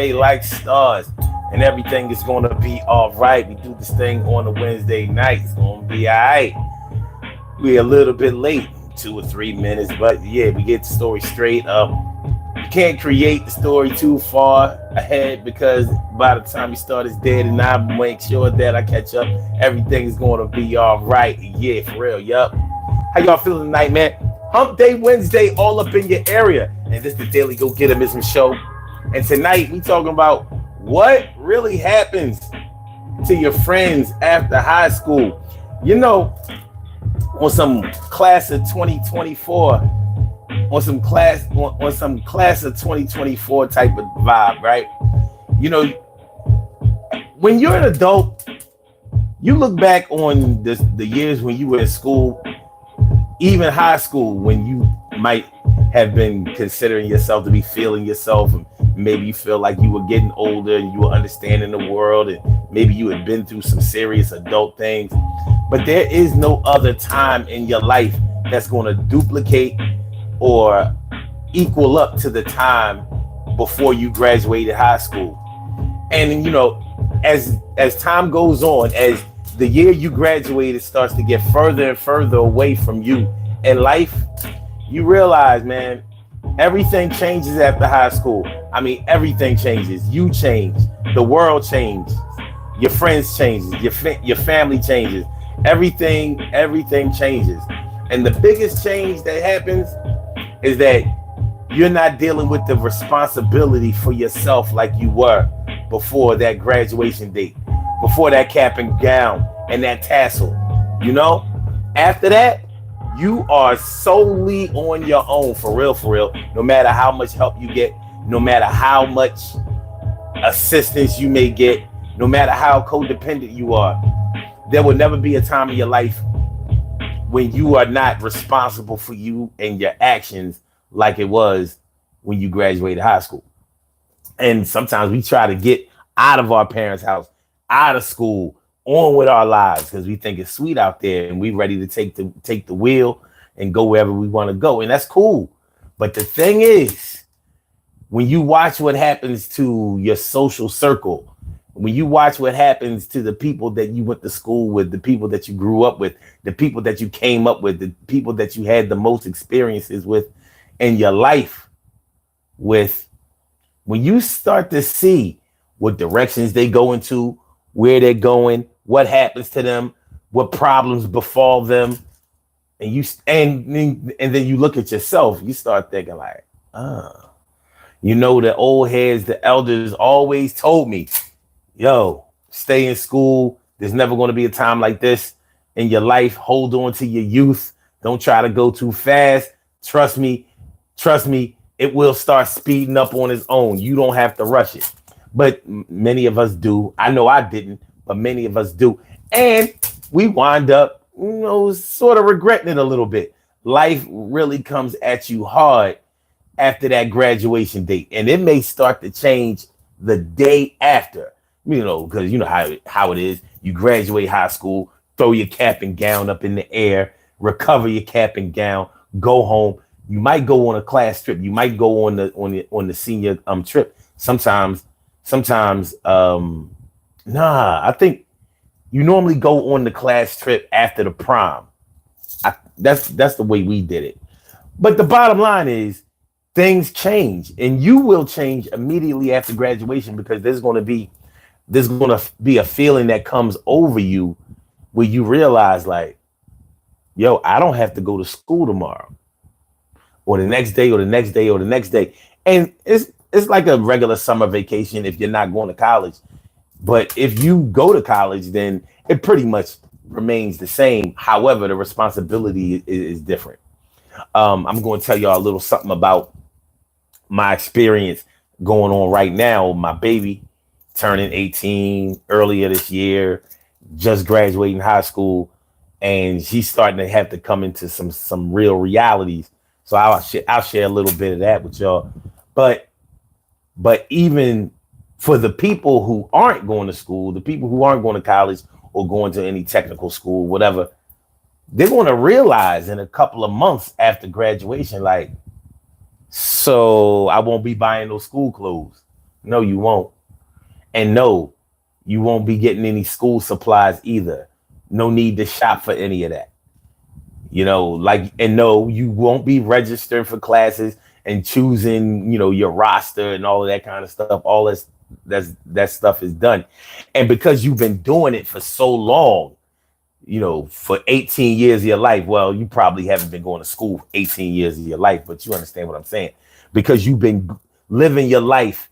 like stars, and everything is gonna be all right. We do this thing on a Wednesday night. It's gonna be all right. We're a little bit late, 2 or 3 minutes, but yeah, we get the story straight up. You can't create the story too far ahead because by the time you start, it's dead, and I make sure that I catch up. Everything is gonna be all right. Yeah, for real. Yup. How y'all feeling tonight, man? Hump Day Wednesday, all up in your area, and this is the Daily Go Getism show. And tonight we talking about what really happens to your friends after high school. You know, on some class of 2024, on some class of 2024 type of vibe, right? You know, when you're an adult, you look back on the years when you were in school, even high school, when you might have been considering yourself to be feeling yourself, and maybe you feel like you were getting older and you were understanding the world, and maybe you had been through some serious adult things. But there is no other time in your life that's going to duplicate or equal up to the time before you graduated high school. And you know, as time goes on, as the year you graduated starts to get further and further away from you in life, you realize, man, everything changes after high school. I mean, everything changes. You change, the world changes, your friends changes, your family changes. Everything changes. And the biggest change that happens is that you're not dealing with the responsibility for yourself like you were before that graduation date, before that cap and gown and that tassel. You know, after that, you are solely on your own, for real, for real. No matter how much help you get, no matter how much assistance you may get, no matter how codependent you are, there will never be a time in your life when you are not responsible for you and your actions like it was when you graduated high school. And sometimes we try to get out of our parents' house, out of school, on with our lives because we think it's sweet out there and we ready to take the wheel and go wherever we want to go. And that's cool. But the thing is, when you watch what happens to your social circle, when you watch what happens to the people that you went to school with, the people that you grew up with, the people that you came up with, the people that you had the most experiences with in your life with, when you start to see what directions they go into, where they're going, what happens to them, what problems befall them, and then you look at yourself, you start thinking like, you know, the old heads, the elders always told me, yo, stay in school. There's never going to be a time like this in your life. Hold on to your youth. Don't try to go too fast. Trust me, it will start speeding up on its own. You don't have to rush it. But many of us do. I know I didn't, but many of us do. And we wind up, you know, sort of regretting it a little bit. Life really comes at you hard after that graduation date. And it may start to change the day after, you know, because you know how it is. You graduate high school, throw your cap and gown up in the air, recover your cap and gown, go home. You might go on a class trip. You might go on the senior trip. Sometimes, I think you normally go on the class trip after the prom. That's the way we did it. But the bottom line is things change, and you will change immediately after graduation because there's going to be a feeling that comes over you where you realize like, yo, I don't have to go to school tomorrow or the next day or the next day or the next day. And it's like a regular summer vacation if you're not going to college. But if you go to college, then it pretty much remains the same. However, the responsibility is different. I'm going to tell y'all a little something about my experience going on right now. My baby turning 18 earlier this year, just graduating high school, and she's starting to have to come into some real realities. So I'll share a little bit of that with y'all. But even for the people who aren't going to school, the people who aren't going to college or going to any technical school, whatever, they're going to realize in a couple of months after graduation, like, so I won't be buying those school clothes. No, you won't. And no, you won't be getting any school supplies either. No need to shop for any of that. Like, and no, you won't be registering for classes and choosing, your roster and all of that kind of stuff. All that stuff is done. And because you've been doing it for so long, for 18 years of your life, well, you probably haven't been going to school for 18 years of your life, but you understand what I'm saying. Because you've been living your life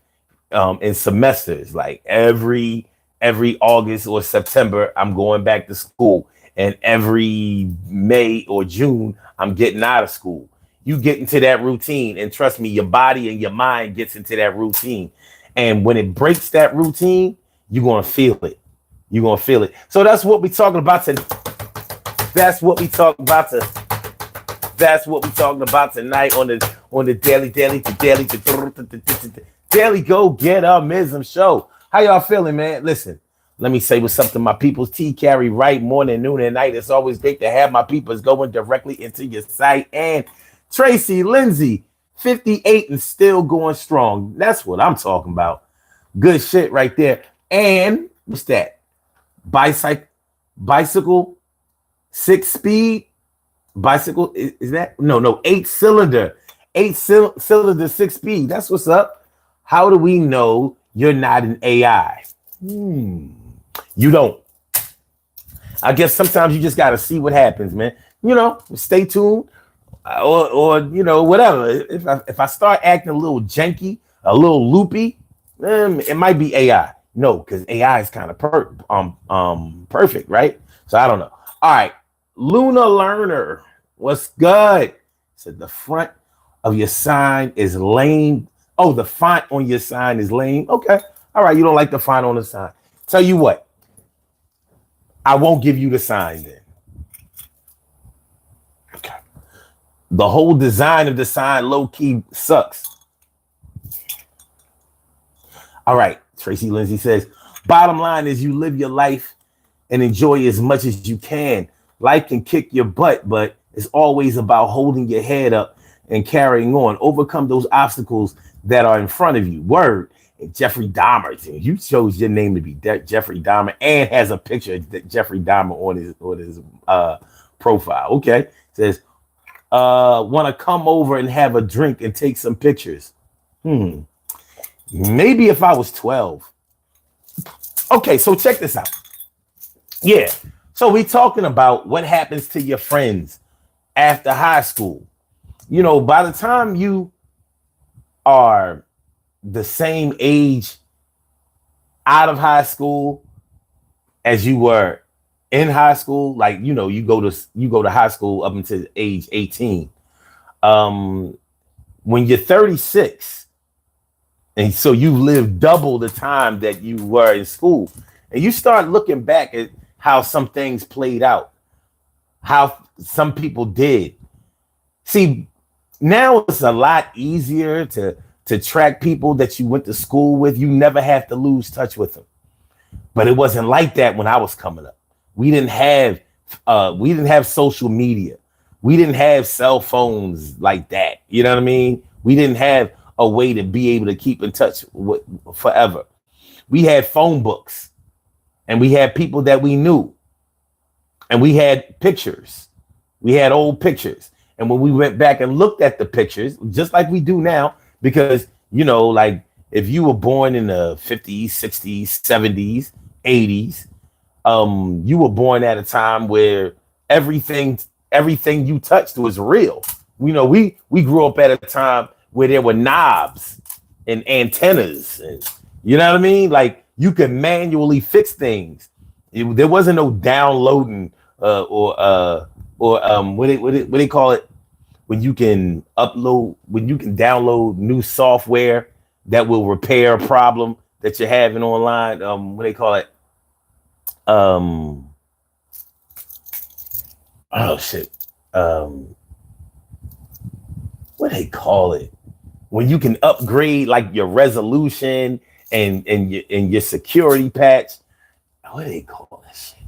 in semesters, like every August or September, I'm going back to school. And every May or June, I'm getting out of school. You get into that routine, and trust me, your body and your mind gets into that routine. And when it breaks that routine, you're gonna feel it. You're gonna feel it. So that's what we're talking about today. That's what we talking about to. That's what we're talking about tonight on the daily go get mism show. How y'all feeling, man? Listen. Let me say what's up to my people's. T carry right morning, noon, and night. It's always great to have my peoples going directly into your site. And Tracy Lindsay, 58 and still going strong. That's what I'm talking about. Good shit right there. And what's that? Bicycle, 6-speed. Bicycle, is that? No, 8-cylinder. 8-cylinder, 6-speed. That's what's up. How do we know you're not an AI? You don't. I guess sometimes you just got to see what happens, man. Stay tuned or whatever. If I start acting a little janky, a little loopy, it might be AI. No, because AI is kind of perfect, right? So I don't know. All right. Luna Learner, what's good? Said the front of your sign is lame. Oh, the font on your sign is lame. Okay. All right. You don't like the font on the sign. Tell you what. I won't give you the sign then. Okay. The whole design of the sign low-key sucks. All right. Tracy Lindsay says, bottom line is you live your life and enjoy as much as you can. Life can kick your butt, but it's always about holding your head up and carrying on. Overcome those obstacles that are in front of you. Word. And Jeffrey Dahmer, you chose your name to be Jeffrey Dahmer and has a picture of Jeffrey Dahmer on his profile. Okay. Says, want to come over and have a drink and take some pictures. Maybe if I was 12. Okay, so check this out. Yeah. So we talking about what happens to your friends after high school. By the time you are the same age out of high school as you were in high school, like you go to high school up until age 18. When you're 36, and so you live double the time that you were in school, and you start looking back at how some things played out, how some people did. See, now it's a lot easier to track people that you went to school with. You never have to lose touch with them. But it wasn't like that when I was coming up. We didn't have social media. We didn't have cell phones like that. You know what I mean? We didn't have a way to be able to keep in touch with forever. We had phone books, and we had people that we knew, and we had pictures. We had old pictures. And when we went back and looked at the pictures, just like we do now, because, like if you were born in the 50s, 60s, 70s, 80s, you were born at a time where everything you touched was real. We grew up at a time where there were knobs and antennas, and you know what I mean? Like you could manually fix things. There wasn't no downloading or what they call it when you can download new software that will repair a problem that you're having online. What they call it? Oh shit. What they call it? When you can upgrade like your resolution and your security patch. What do they call this shit?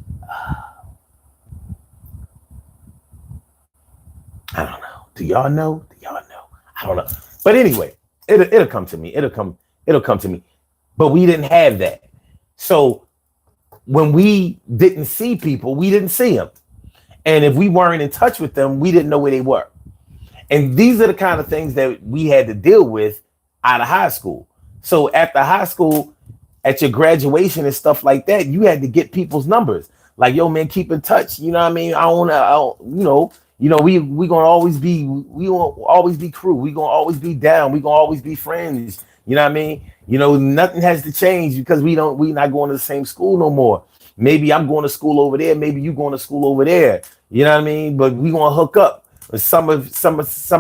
I don't know. Do y'all know? I don't know. But anyway, it'll come to me. It'll come to me. but we didn't have that. So when we didn't see people, we didn't see them. And if we weren't in touch with them, we didn't know where they were. And these are the kind of things that we had to deal with out of high school. So after high school, at your graduation and stuff like that, you had to get people's numbers. Like, yo, man, keep in touch. You know what I mean? I don't, we gonna always be crew. We gonna always be down. We gonna always be friends. You know what I mean? Nothing has to change because we not going to the same school no more. Maybe I'm going to school over there. Maybe you going to school over there. You know what I mean? But we gonna hook up with summer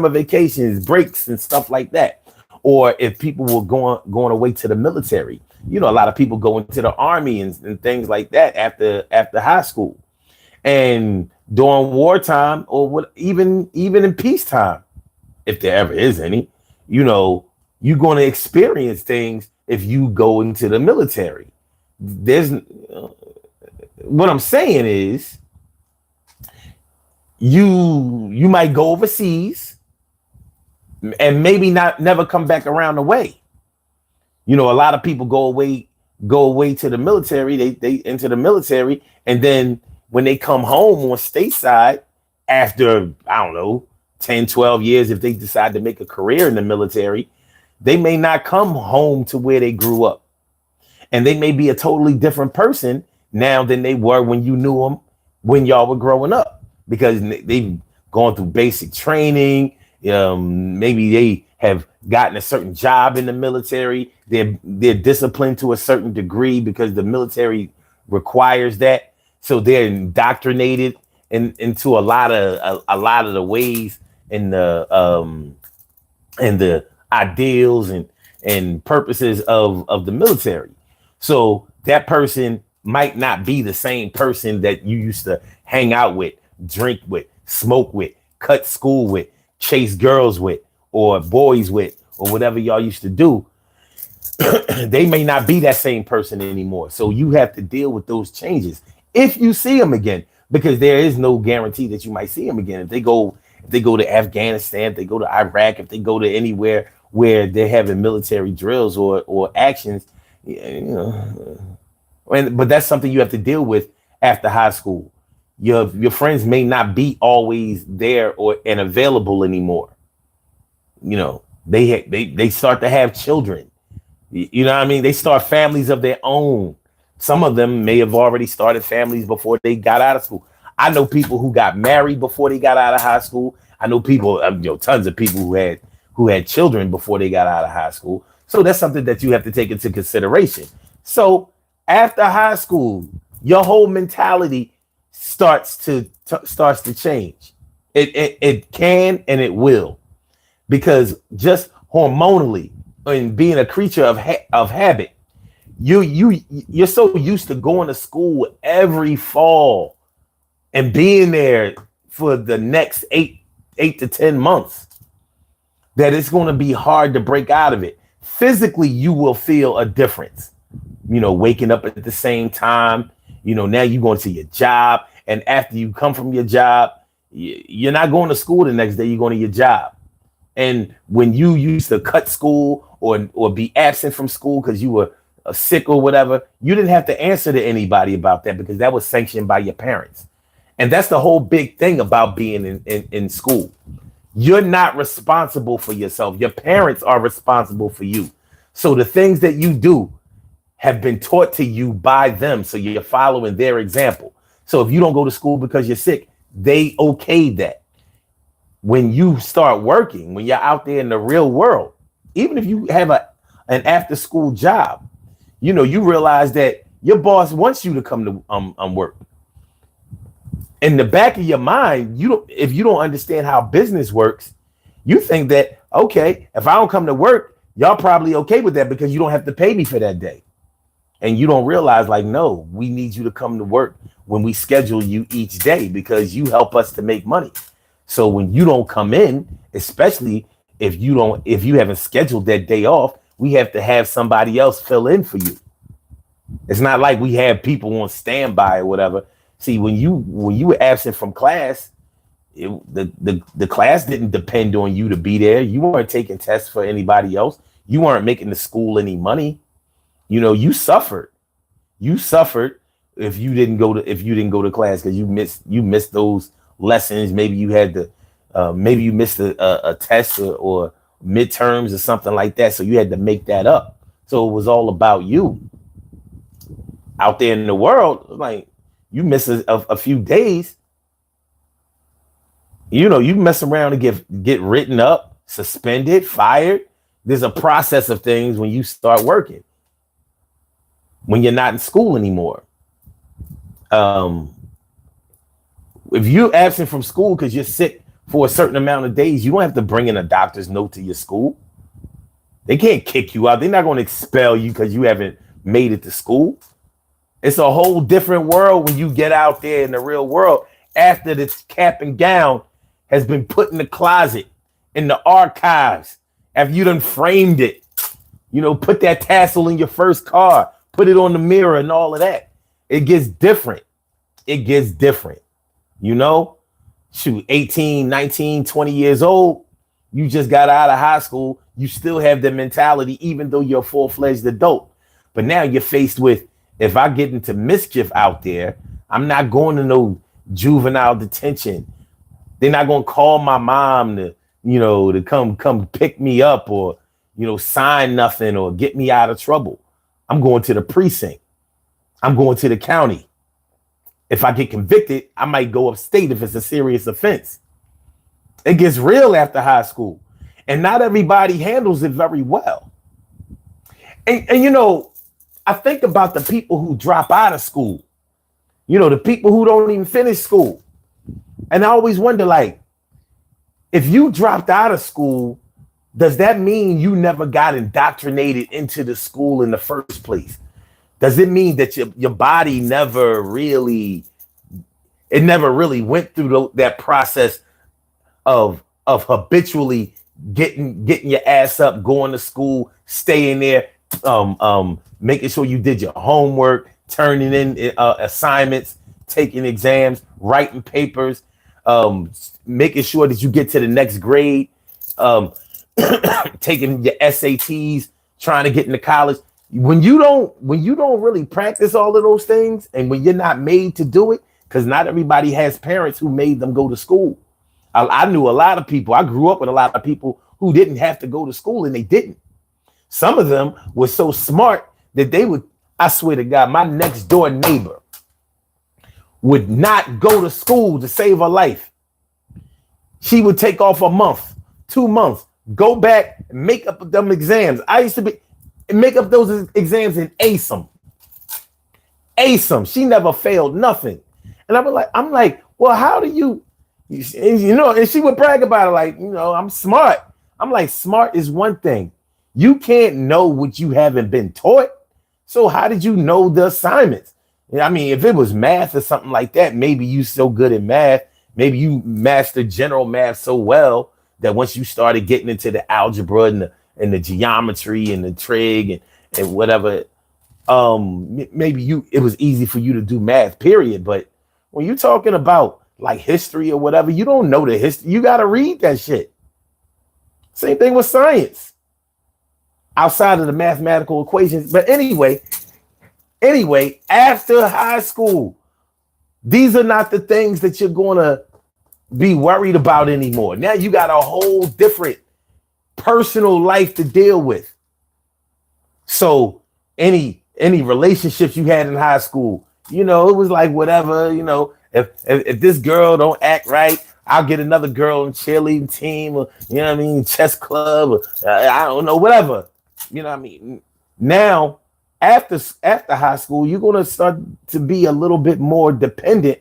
vacations, breaks, and stuff like that. Or if people were going away to the military, a lot of people go into the army and things like that after high school, and during wartime or even in peacetime, if there ever is any, you're going to experience things if you go into the military. What I'm saying is, you might go overseas and maybe never come back around the way. A lot of people go away to the military. They enter the military, and then when they come home on stateside after, I don't know, 10, 12 years, if they decide to make a career in the military, they may not come home to where they grew up. And they may be a totally different person now than they were when you knew them when y'all were growing up, because they've gone through basic training. Maybe they have gotten a certain job in the military. They're disciplined to a certain degree because the military requires that. So they're indoctrinated into a lot of the ways and the ideals and purposes of the military. So that person might not be the same person that you used to hang out with, drink with, smoke with, cut school with, chase girls with, or boys with, or whatever y'all used to do. They may not be that same person anymore. So you have to deal with those changes if you see them again, because there is no guarantee that you might see them again. If they go to Afghanistan, if they go to Iraq, if they go to anywhere where they're having military drills or actions, but that's something you have to deal with after high school. Your friends may not be always there and available anymore. They start to have children. You know what I mean? They start families of their own. Some of them may have already started families before they got out of school. I know people who got married before they got out of high school. I know people, tons of people who had children before they got out of high school. So that's something that you have to take into consideration. So after high school, your whole mentality starts to change. It can and it will, because just hormonally and being a creature of habit, you're so used to going to school every fall and being there for the next 8 to 10 months that it's going to be hard to break out of it. Physically, you will feel a difference. Waking up at the same time. Now you're going to your job, and after you come from your job, you're not going to school the next day. You're going to your job. And when you used to cut school or be absent from school because you were sick or whatever, you didn't have to answer to anybody about that because that was sanctioned by your parents. And that's the whole big thing about being in school. You're not responsible for yourself. Your parents are responsible for you. So the things that you do have been taught to you by them. So you're following their example. So if you don't go to school because you're sick, they okayed that. When you start working, when you're out there in the real world, even if you have an after school job, you realize that your boss wants you to come to work. In the back of your mind, if you don't understand how business works, you think that, okay, if I don't come to work, y'all probably okay with that because you don't have to pay me for that day. And you don't realize, like, no, we need you to come to work when we schedule you each day because you help us to make money. So when you don't come in, especially if you haven't scheduled that day off, we have to have somebody else fill in for you. It's not like we have people on standby or whatever. See, when you were absent from class, the class didn't depend on you to be there. You weren't taking tests for anybody else. You weren't making the school any money. You know, you suffered if you didn't go to class because you missed those lessons. Maybe you had to maybe you missed a test or midterms or something like that, so you had to make that up. So it was all about you out there in the world. Like, you miss a few days, you know, you mess around and get written up, suspended, fired. There's a process of things when you start working, when you're not in school anymore. Um, if you're absent from school because you're sick for a certain amount of days, you don't have to bring in a doctor's note to your school. They can't kick you out. They're not going to expel you because you haven't made it to school. It's a whole different world when you get out there in the real world after this cap and gown has been put in the closet, in the archives, after you done framed it. You know, put that tassel in your first car, put it on the mirror and all of that. It gets different. It gets different. You know, shoot, 18, 19, 20 years old, you just got out of high school. You still have the mentality, even though you're a full-fledged adult. But now you're faced with, if I get into mischief out there, I'm not going to no juvenile detention. They're not going to call my mom to, you know, to come pick me up or, you know, sign nothing or get me out of trouble. I'm going to the precinct. I'm going to the county. If I get convicted, I might go upstate if it's a serious offense. It gets real after high school. And not everybody handles it very well. And you know, I think about the people who drop out of school. You know, the people who don't even finish school. And I always wonder, like, if you dropped out of school, does that mean you never got indoctrinated into the school in the first place? Does it mean that your body never really went through that process of habitually getting your ass up, going to school, staying there, making sure you did your homework, turning in assignments, taking exams, writing papers, making sure that you get to the next grade, taking your SATs, trying to get into college. When you don't really practice all of those things, and when you're not made to do it, because not everybody has parents who made them go to school. I knew a lot of people. I grew up with a lot of people who didn't have to go to school, and they didn't. Some of them were so smart that they would, I swear to God, my next door neighbor would not go to school to save her life. She would take off a month, 2 months, go back, make up them exams. I used to make up those exams and ace them. Ace them. She never failed nothing. And I'm like, well, how do you know, and she would brag about it like, you know, I'm smart. I'm like, smart is one thing. You can't know what you haven't been taught. So how did you know the assignments? I mean, if it was math or something like that, maybe you so good at math, maybe you mastered general math so well that once you started getting into the algebra and the geometry and the trig and whatever, maybe it was easy for you to do math, period. But when you're talking about like history or whatever, you don't know the history. You got to read that shit. Same thing with science outside of the mathematical equations. But anyway, after high school, these are not the things that you're going to be worried about anymore. Now you got a whole different personal life to deal with. So any relationships you had in high school, you know, it was like whatever, you know, if this girl don't act right, I'll get another girl in cheerleading team or, you know what I mean, chess club or I don't know, whatever. You know what I mean? Now, after high school, you're going to start to be a little bit more dependent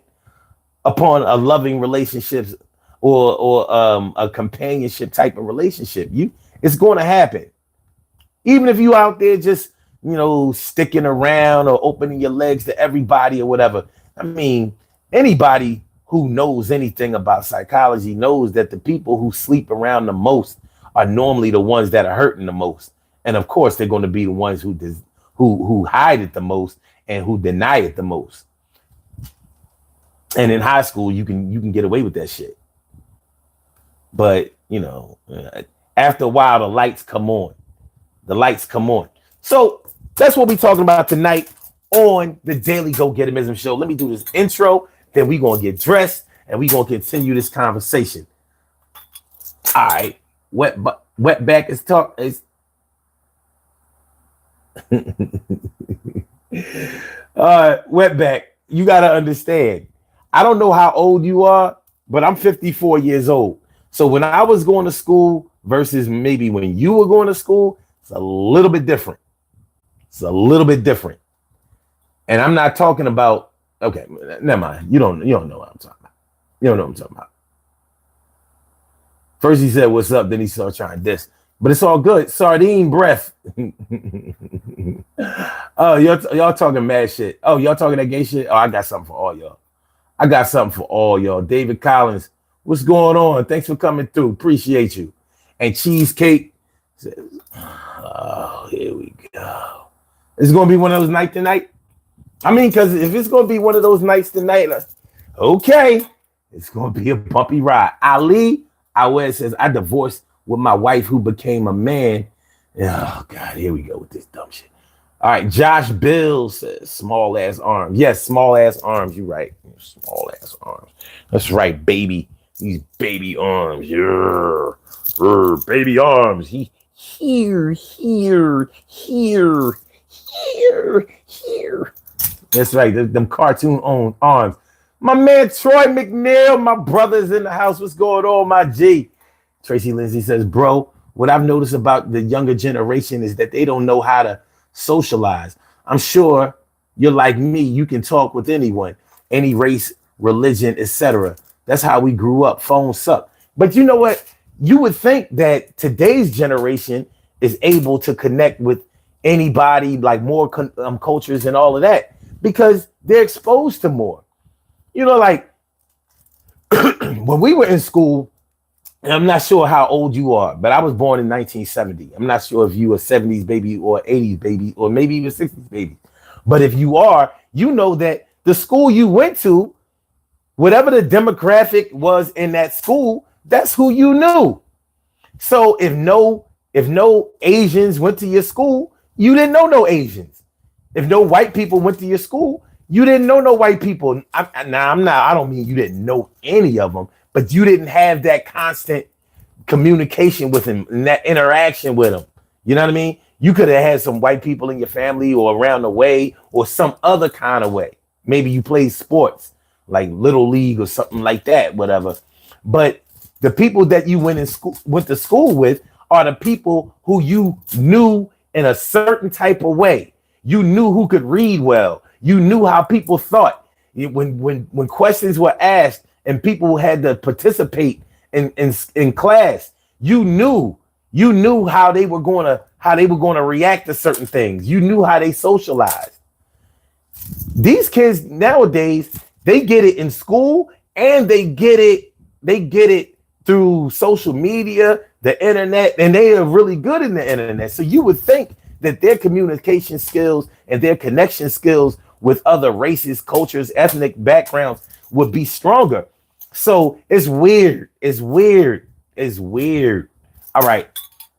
upon a loving relationships or a companionship type of relationship. It's going to happen. Even if you out there just, you know, sticking around or opening your legs to everybody or whatever. I mean, anybody who knows anything about psychology knows that the people who sleep around the most are normally the ones that are hurting the most. And of course, they're going to be the ones who hide it the most and who deny it the most. And in high school, you can get away with that shit. But, you know, after a while, the lights come on. So That's what we're talking about tonight on the Daily Go Getimism Show. Let me do this intro, then we're going to get dressed and we're going to continue this conversation. All right. Wetback is talk. Wetback, you got to understand. I don't know how old you are, but I'm 54 years old. So when I was going to school versus maybe when you were going to school, it's a little bit different. It's a little bit different. And I'm not talking about, okay, never mind. You don't know what I'm talking about. You don't know what I'm talking about. First he said, what's up? Then he started trying this. But it's all good. Sardine breath. Oh, y'all talking mad shit. Oh, y'all talking that gay shit? Oh, I got something for all y'all. I got something for all y'all. David Collins, what's going on? Thanks for coming through. Appreciate you. And Cheesecake says, oh, here we go. It's going to be one of those nights tonight. I mean, because if it's going to be one of those nights tonight, okay, it's going to be a bumpy ride. Ali Awed says, I divorced with my wife who became a man. Oh, God, here we go with this dumb shit. All right, Josh Bill says, small ass arms. Yes, small ass arms. You're right. Small ass arms. That's right, baby. These baby arms. Yeah. Baby arms. Here. That's right. Them cartoon owned arms. My man Troy McNeil, my brother's in the house. What's going on, my G? Tracy Lindsay says, bro, what I've noticed about the younger generation is that they don't know how to socialize. I'm sure you're like me. You can talk with anyone, any race, religion, etc. That's how we grew up. Phones suck. But you know what? You would think that today's generation is able to connect with anybody, like more cultures and all of that, because they're exposed to more. You know, like when we were in school, and I'm not sure how old you are, but I was born in 1970. I'm not sure if you a 70s baby or 80s baby or maybe even 60s baby. But if you are, you know that the school you went to, whatever the demographic was in that school, that's who you knew. So if no Asians went to your school, you didn't know no Asians. If no white people went to your school, you didn't know no white people. I don't mean you didn't know any of them, but you didn't have that constant communication with them and that interaction with them. You know what I mean? You could have had some white people in your family or around the way or some other kind of way. Maybe you played sports like Little League or something like that, whatever. But the people that you went to school with are the people who you knew in a certain type of way. You knew who could read well. You knew how people thought. When questions were asked and people had to participate in class, you knew how they were going to react to certain things. You knew how they socialized. These kids nowadays, they get it in school and they get it through social media, the internet, and they are really good in the internet. So you would think that their communication skills and their connection skills with other races, cultures, ethnic backgrounds would be stronger. So it's weird. All right.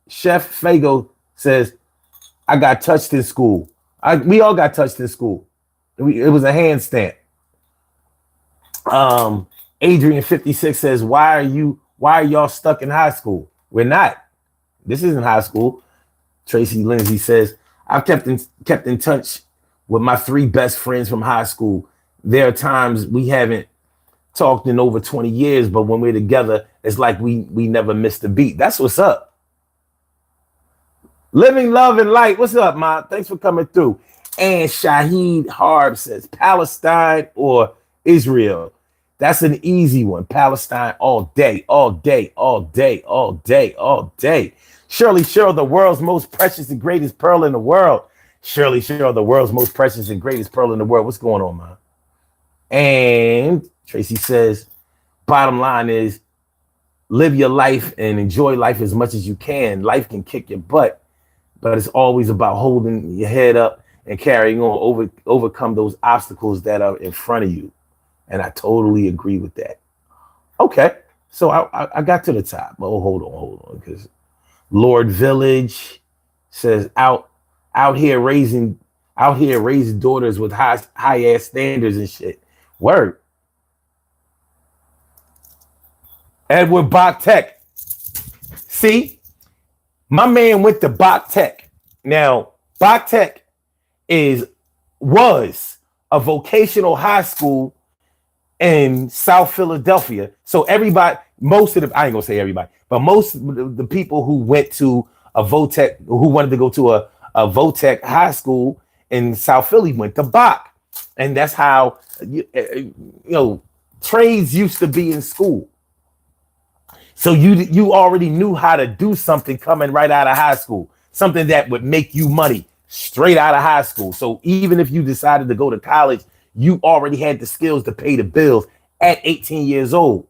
Chef Fago says, I got touched in school. We all got touched in school. It was a hand stamp. Adrian 56 says, why are y'all stuck in high school? We're not. This isn't high school. Tracy Lindsay says, I've kept in touch with my 3 best friends from high school. There are times we haven't talked in over 20 years, but when we're together, it's like we never missed a beat. That's what's up. Living Love and Light. What's up, Ma? Thanks for coming through. And Shahid Harb says, Palestine or Israel? That's an easy one. Palestine all day, all day, all day, all day, all day. Shirley Cheryl, the world's most precious and greatest pearl in the world. Shirley Cheryl, the world's most precious and greatest pearl in the world. What's going on, man? And Tracy says, bottom line is, live your life and enjoy life as much as you can. Life can kick your butt, but it's always about holding your head up and carrying on, overcome those obstacles that are in front of you. And I totally agree with that. Okay, so I got to the top. Oh, hold on, because Lord Village says out out here raising daughters with high ass standards and shit. Word. Edward Bach Tech. See, my man went to Bach Tech. Now, Bach Tech was a vocational high school in South Philadelphia. So everybody, most of the, I ain't gonna say everybody, but most of the people who went to a Votech, who wanted to go to a Votech high school in South Philly went to Bach. And that's how, trades used to be in school. So you already knew how to do something coming right out of high school, something that would make you money straight out of high school. So even if you decided to go to college, you already had the skills to pay the bills at 18 years old.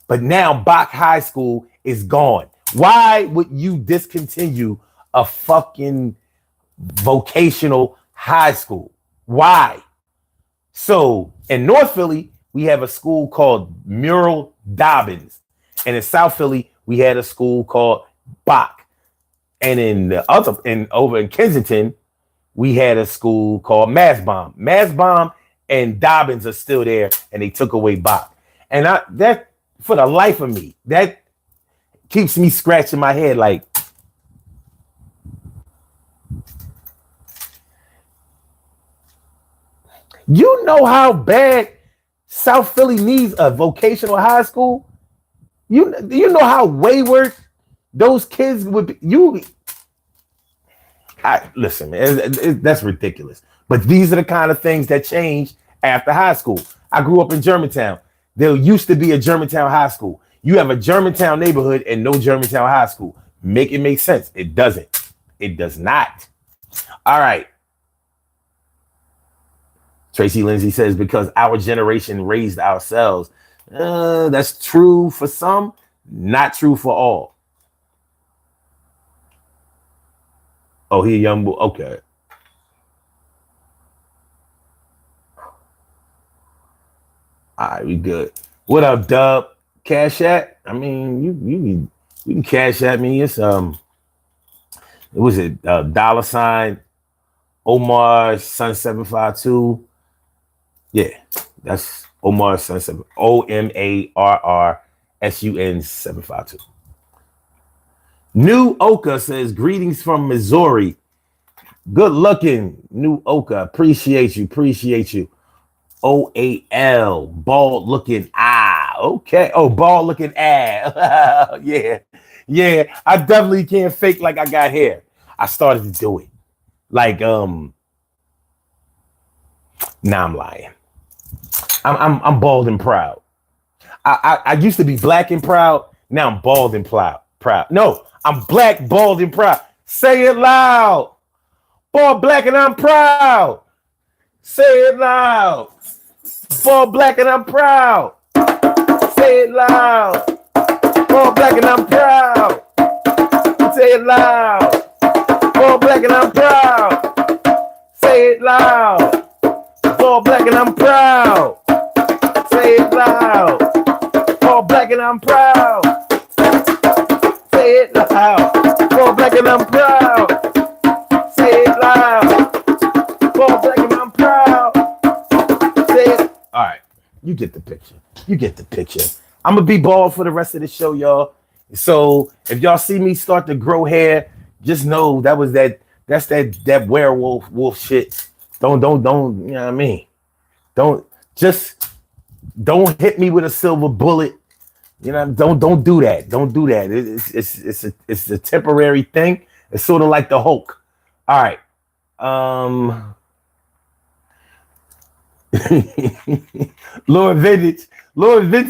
But now Bach High School is gone. Why would you discontinue a fucking vocational high school? Why? So in North Philly, we have a school called Murrell Dobbins. And in South Philly, we had a school called Bach. And over in Kensington, we had a school called Mastbaum. Mastbaum and Dobbins are still there, and they took away Bach. And that, for the life of me, that keeps me scratching my head like, you know how bad South Philly needs a vocational high school? You know how wayward those kids would be? Listen, man, that's ridiculous. But these are the kind of things that change after high school. I grew up in Germantown. There used to be a Germantown high school. You have a Germantown neighborhood and no Germantown high school. Make it make sense. It doesn't. It does not. All right. Tracy Lindsay says, because our generation raised ourselves. That's true for some, not true for all. Oh, he a young boy. Okay. All right, we good. What up, Dub? Cash at? I mean, you can cash at me. It's $, Omar Sun 752. Yeah, that's Omar Sun 7. OMARR SUN 752. New Oka says, greetings from Missouri. Good looking, New Oka. Appreciate you. OAL, bald looking eye. Okay. Oh, bald looking eye. Yeah. I definitely can't fake like I got hair. I started to do it. Like, nah, I'm lying. I'm bald and proud. I used to be black and proud. Now I'm bald and proud. No, I'm black, bald, and proud. Say it loud. Bald, black, and I'm proud. Say it loud. Bald, black, and I'm proud. Say it loud. Bald, black, and I'm proud. Say it loud. Bald, black, and I'm proud. Say it loud. Bald, black, and I'm proud. Say it loud. Bald, black, and I'm proud. Say it loud. Bald, black, and I'm proud. Say it loud. Bald, black, and I'm proud. Say it. All right. You get the picture. I'm going to be bald for the rest of the show, y'all. So if y'all see me start to grow hair, just know that's that werewolf wolf shit. Don't, you know what I mean? Don't hit me with a silver bullet. You know, don't do that. Don't do that. It's a temporary thing. It's sort of like the Hulk. All right. Lord Vintage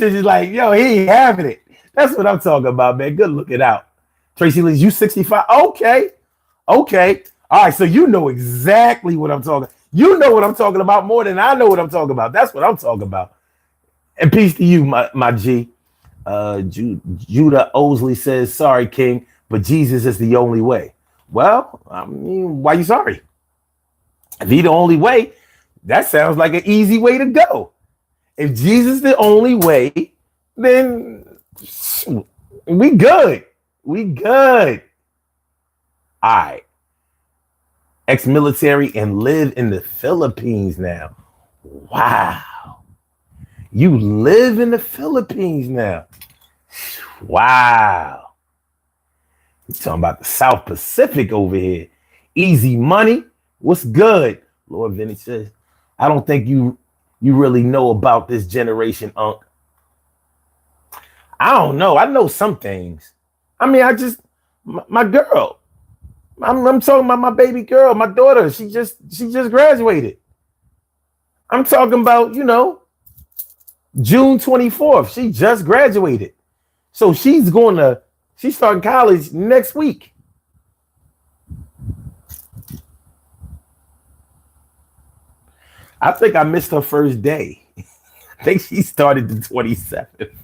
is like, yo, he ain't having it. That's what I'm talking about, man. Good looking out. Tracy Lee, you 65. Okay. All right, so you know exactly what I'm talking. You know what I'm talking about more than I know what I'm talking about. That's what I'm talking about. And peace to you, my G. Judah Osley says, sorry, King, but Jesus is the only way. Well, I mean, why you sorry? If he the only way, that sounds like an easy way to go. If Jesus is the only way, then we good. All right. ex-military, and live in the Philippines now. Wow. You live in the Philippines now. Wow. You talking about the South Pacific over here. Easy money. What's good? Lord Vinny says, I don't think you really know about this generation, Unc. I don't know. I know some things. I mean, my girl. I'm talking about my baby girl, my daughter. She just graduated. I'm talking about, June 24th. She just graduated. So she's starting college next week. I think I missed her first day. I think she started the 27th.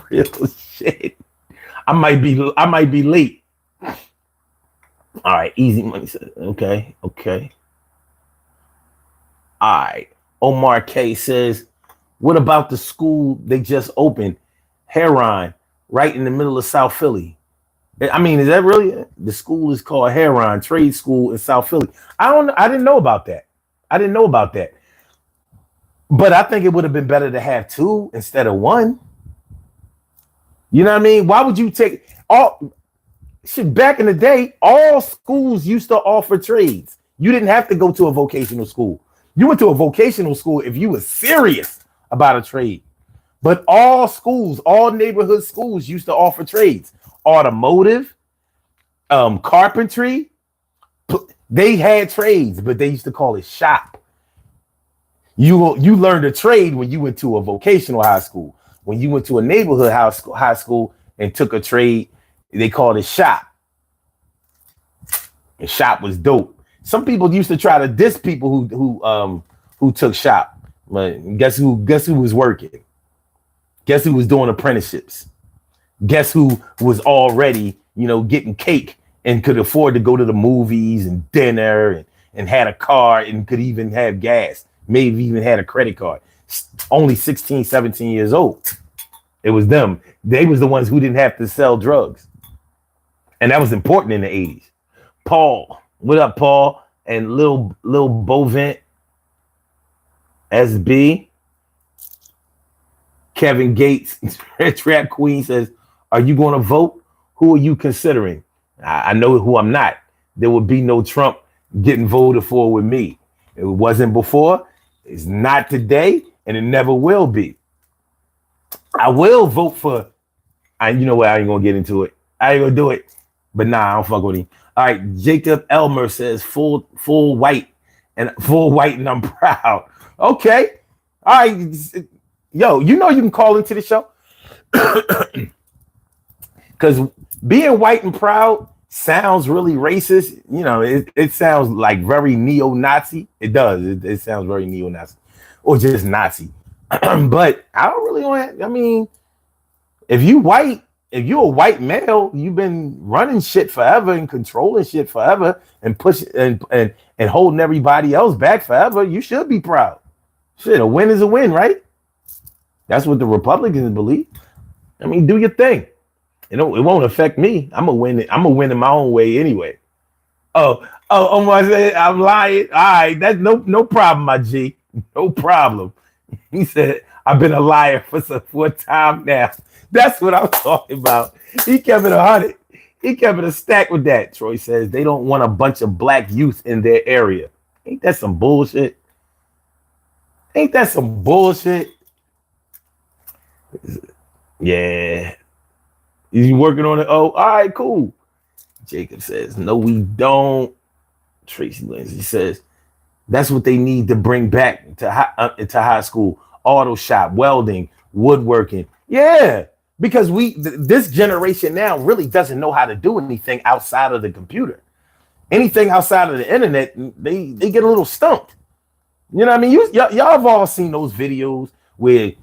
Real shit. I might be late. All right, easy money. Okay. All right. Omar K says, what about the school they just opened? Heron, right in the middle of South Philly. I mean, is that really it? The school is called Heron Trade School in South Philly. I didn't know about that. But I think it would have been better to have two instead of one. You know what I mean? Why would you take all shit? Back in the day, all schools used to offer trades. You didn't have to go to a vocational school. You went to a vocational school if you were serious about a trade. But all schools, all neighborhood schools used to offer trades. Automotive, carpentry. They had trades, but they used to call it shop. You learned a trade when you went to a vocational high school. When you went to a neighborhood high school and took a trade, they called it shop. And shop was dope. Some people used to try to diss people who took shop. But guess who was working? Guess who was doing apprenticeships? Guess who was already, getting cake and could afford to go to the movies and dinner and had a car and could even have gas. Maybe even had a credit card. Only 16, 17 years old. It was them. They was the ones who didn't have to sell drugs. And that was important in the 80s. Paul. What up, Paul? And Lil Bovent. SB. Kevin Gates. Trap Queen says, are you going to vote? Who are you considering? I know who I'm not. There would be no Trump getting voted for with me. It wasn't before. It's not today, and it never will be. I will vote for. You know what? I ain't gonna get into it. I ain't gonna do it. But nah, I don't fuck with him. All right, Jacob Elmer says full white, and I'm proud. Okay. All right. Yo, you can call into the show. Because being white and proud sounds really racist. It sounds like very neo-Nazi. It does. It sounds very neo-Nazi or just Nazi. But I don't really want. I mean, if you're a white male, you've been running shit forever and controlling shit forever and pushing and holding everybody else back forever. You should be proud. Shit, a win is a win, right? That's what the Republicans believe. I mean, do your thing. It won't affect me. I'm gonna win it. I'm gonna win in my own way anyway. Oh, I said I'm lying. All right, that's no problem, my G. No problem. He said I've been a liar for a time now. That's what I'm talking about. He kept it 100. He kept it a stack with that. Troy says they don't want a bunch of black youth in their area. Ain't that some bullshit? Yeah. You working on it? Oh, all right, cool. Jacob says, no, we don't. Tracy Lindsay says, that's what they need to bring back to high school. Auto shop, welding, woodworking. Yeah, because this generation now really doesn't know how to do anything outside of the computer. Anything outside of the internet, they get a little stumped. You know what I mean? Y'all have all seen those videos where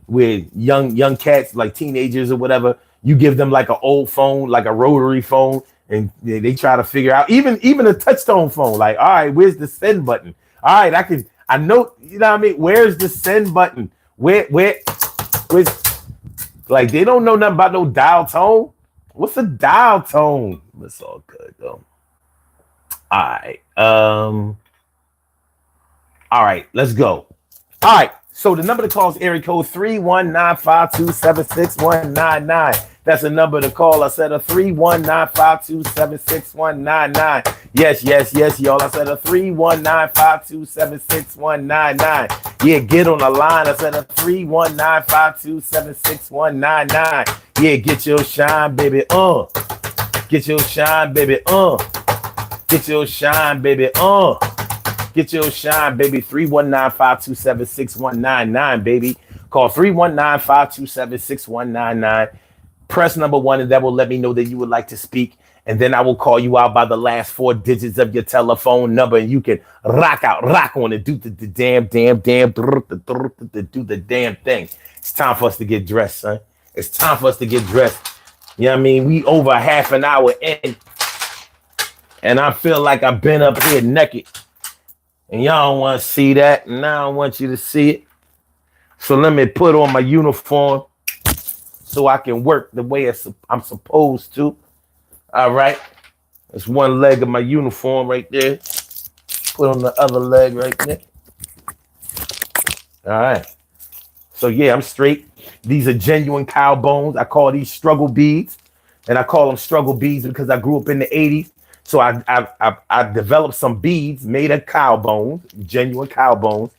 young cats, like teenagers or whatever, you give them like an old phone, like a rotary phone, and they try to figure out even a touch-tone phone. Like, all right, where's the send button? All right, I know, you know what I mean? Where's the send button? Where's like they don't know nothing about no dial tone. What's a dial tone? It's all good though. All right. All right, let's go. All right. So the number to call is area code 319-527-6199. That's the number to call. I said a 319-527-6199. Yes, yes, yes, y'all. I said a 319-527-6199. Yeah, get on the line. I said a 319-527-6199. Yeah, get your shine, baby. Get your shine, baby. Get your shine, baby. Get your shine, baby. 319-527-6199, baby. Call 319-527-6199. Press number 1, and that will let me know that you would like to speak. And then I will call you out by the last 4 digits of your telephone number, and you can rock on it, do the damn, do the damn thing. It's time for us to get dressed, son. It's time for us to get dressed. You know what I mean? We over half an hour in, and I feel like I've been up here naked. And y'all don't want to see that, and I don't want you to see it. So let me put on my uniform so I can work the way I'm supposed to. All right. That's one leg of my uniform right there. Put on the other leg right there. All right. So, yeah, I'm straight. These are genuine cow bones. I call these struggle beads. And I call them struggle beads because I grew up in the 80s. So I developed some beads made of cow bones, genuine cow bones,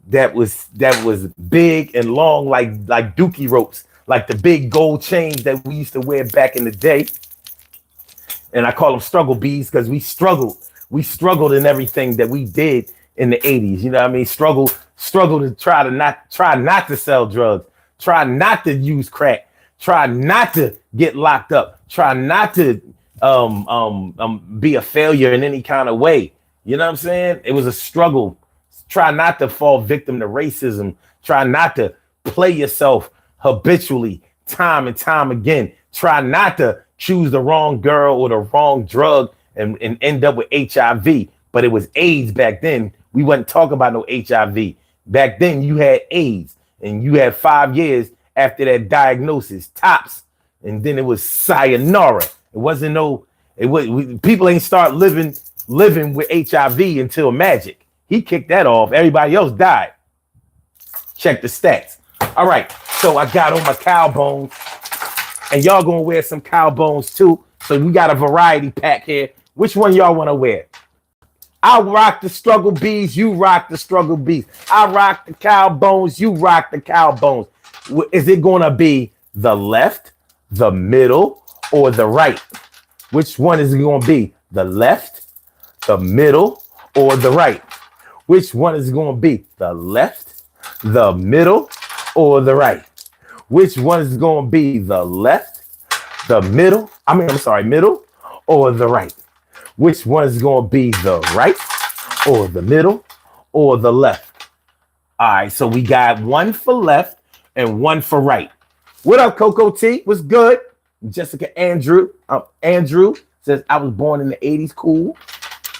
that was big and long like dookie ropes, like the big gold chains that we used to wear back in the day. And I call them struggle beads because we struggled in everything that we did in the 80s. You know what I mean? Struggle to try not to sell drugs, try not to use crack, try not to get locked up, try not to be a failure in any kind of way. You know what I'm saying? It was a struggle. Try not to fall victim to racism. Try not to play yourself habitually time and time again. Try not to choose the wrong girl or the wrong drug and end up with HIV. But it was AIDS back then. We wasn't talking about no HIV. Back then you had AIDS and you had 5 years after that diagnosis, tops. And then it was sayonara. It wasn't people ain't start living with HIV until Magic. He kicked that off. Everybody else died. Check the stats. All right. So I got on my cow bones, and y'all gonna wear some cow bones too. So we got a variety pack here. Which one y'all want to wear? I rock the struggle bees. You rock the struggle bees. I rock the cow bones. You rock the cow bones. Is it gonna be the left, the middle, or the right? Which one is it going to be? The left, the middle, or the right? Which one is it going to be? The left, the middle, or the right? Which one is going to be? The left, the middle, middle, or the right? Which one is going to be? The right, or the middle, or the left? All right, so we got one for left and one for right. What up, Coco T? What's good? Jessica Andrew says, I was born in the 80s. Cool.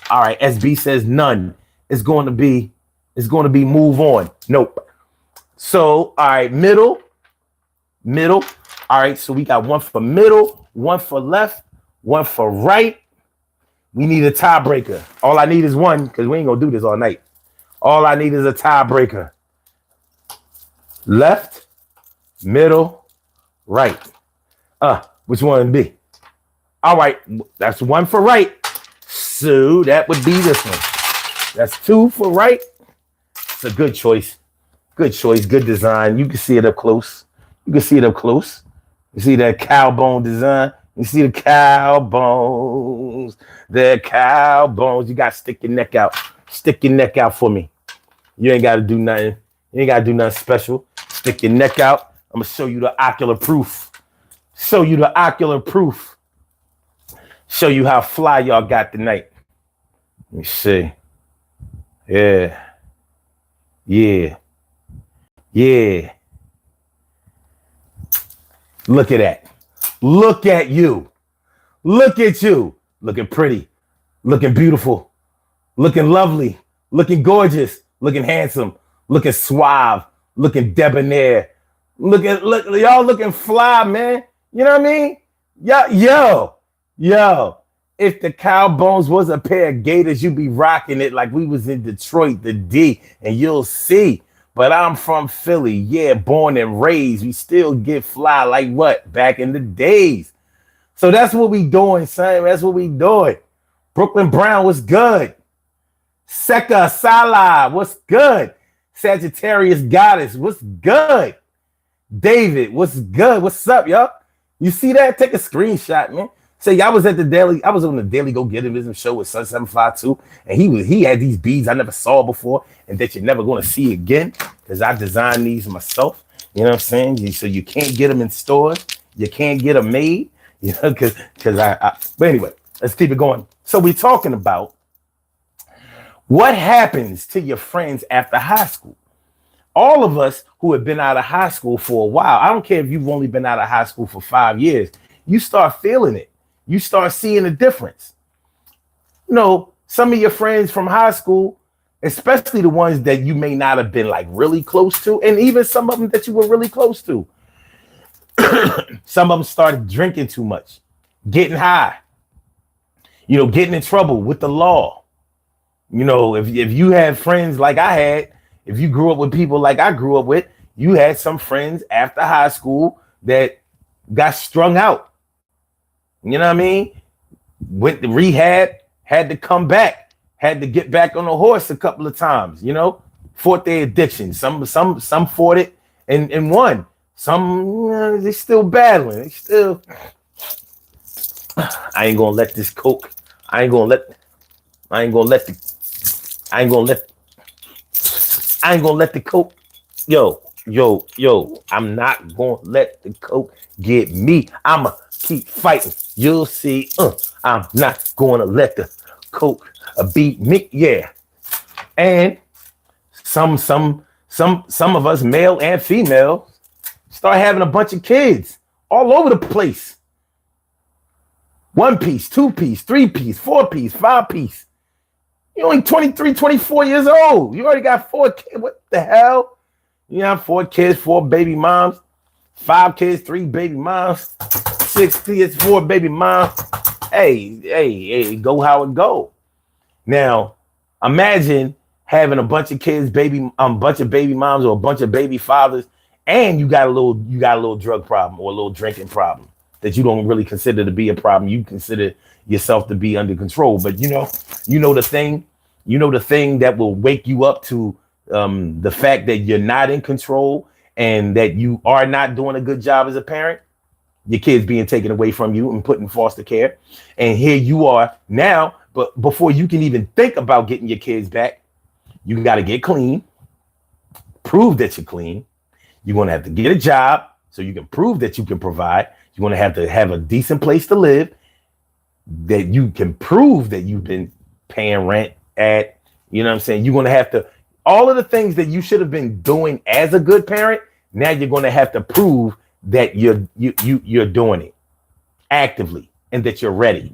All right. SB says none. It's going to be move on. Nope. So, all right. Middle. All right. So we got one for middle, one for left, one for right. We need a tiebreaker. All I need is one because we ain't going to do this all night. All I need is a tiebreaker. Left, middle, right. Which one would be? All right, that's one for right. So that would be this one. That's 2 for right. It's a good choice. Good choice, good design. You can see it up close. You see that cow bone design. You see the cow bones. The cow bones. You got to stick your neck out. Stick your neck out for me. You ain't got to do nothing. You ain't got to do nothing special. Stick your neck out. I'm going to show you the ocular proof. Show you the ocular proof. Show you how fly y'all got tonight. Let me see. Yeah. Look at that. Look at you. Look at you. Looking pretty. Looking beautiful. Looking lovely. Looking gorgeous. Looking handsome. Looking suave. Looking debonair. Look, y'all looking fly, man. You know what I mean? Yo. If the Cowbones was a pair of Gators, you'd be rocking it like we was in Detroit, the D, and you'll see. But I'm from Philly, yeah, born and raised. We still get fly like what? Back in the days. So that's what we doing, son. That's what we doing. Brooklyn Brown, what's good? Seka Salah, what's good? Sagittarius Goddess, what's good? David, what's good? What's up, y'all? You see that? Take a screenshot, man. Say, I was on the Daily Go Getivism show with Sun 752, and he had these beads I never saw before and that you're never going to see again because I designed these myself. You know what I'm saying? So you can't get them in stores. You can't get them made, you know, because but anyway, let's keep it going. So we're talking about what happens to your friends after high school. All of us who have been out of high school for a while, I don't care if you've only been out of high school for 5 years, you start feeling it. You start seeing a difference. You know, some of your friends from high school, especially the ones that you may not have been like really close to, and even some of them that you were really close to, some of them started drinking too much, getting high, you know, getting in trouble with the law. You know, if you had friends like I had, if you grew up with people like I grew up with, you had some friends after high school that got strung out. You know what I mean? Went to rehab, had to come back, had to get back on the horse a couple of times, you know, fought their addiction. Some fought it and won. Some they still battling. They still. I ain't gonna let this coke. I ain't gonna let the coke. Yo, I'm not gonna let the coke get me. I'ma keep fighting. You'll see. I'm not gonna let the coke beat me. Yeah. And some of us, male and female, start having a bunch of kids all over the place. 1 piece, 2 piece, 3 piece, 4 piece, 5 piece. You're only 23, 24 years old. You already got 4 kids. What the hell? You have 4 kids, 4 baby moms, 5 kids, 3 baby moms, 6 kids, 4 baby moms. Hey, go how it go. Now, imagine having a bunch of kids, bunch of baby moms or a bunch of baby fathers, and you got a little drug problem or a little drinking problem that you don't really consider to be a problem. You consider yourself to be under control, but you know the thing that will wake you up to the fact that you're not in control and that you are not doing a good job as a parent. Your kids being taken away from you and put in foster care, and here you are now. But before you can even think about getting your kids back, you got to get clean, prove that you're clean. You're going to have to get a job so you can prove that you can provide. You're going to have a decent place to live, that you can prove that you've been paying rent at. You know what I'm saying? You're going to have to, all of the things that you should have been doing as a good parent, now you're going to have to prove that you're doing it actively and that you're ready,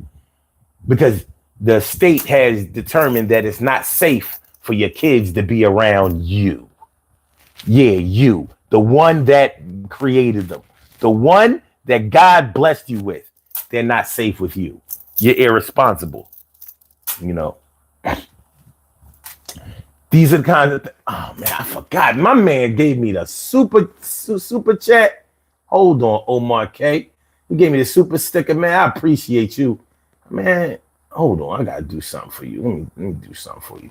because the state has determined that it's not safe for your kids to be around you. Yeah, you, the one that created them, the one that God blessed you with. They're not safe with you. You're irresponsible. You know, these are the kinds of oh man, I forgot. My man gave me the super chat. Hold on, Omar K. You gave me the super sticker, man. I appreciate you, man. Hold on, I gotta do something for you. Let me do something for you.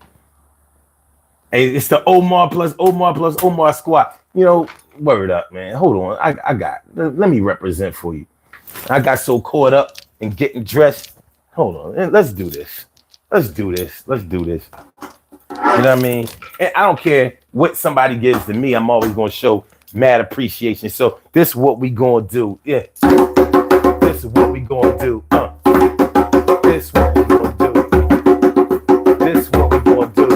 Hey, it's the Omar plus Omar squad. You know, word up, man. Hold on, let me represent for you. I got so caught up in getting dressed. Hold on, let's do this. Let's do this. You know what I mean? And I don't care what somebody gives to me. I'm always gonna show mad appreciation. So this is what we gonna do. Yeah, this is what we gonna do. This is what we gonna do. This is what we gonna do.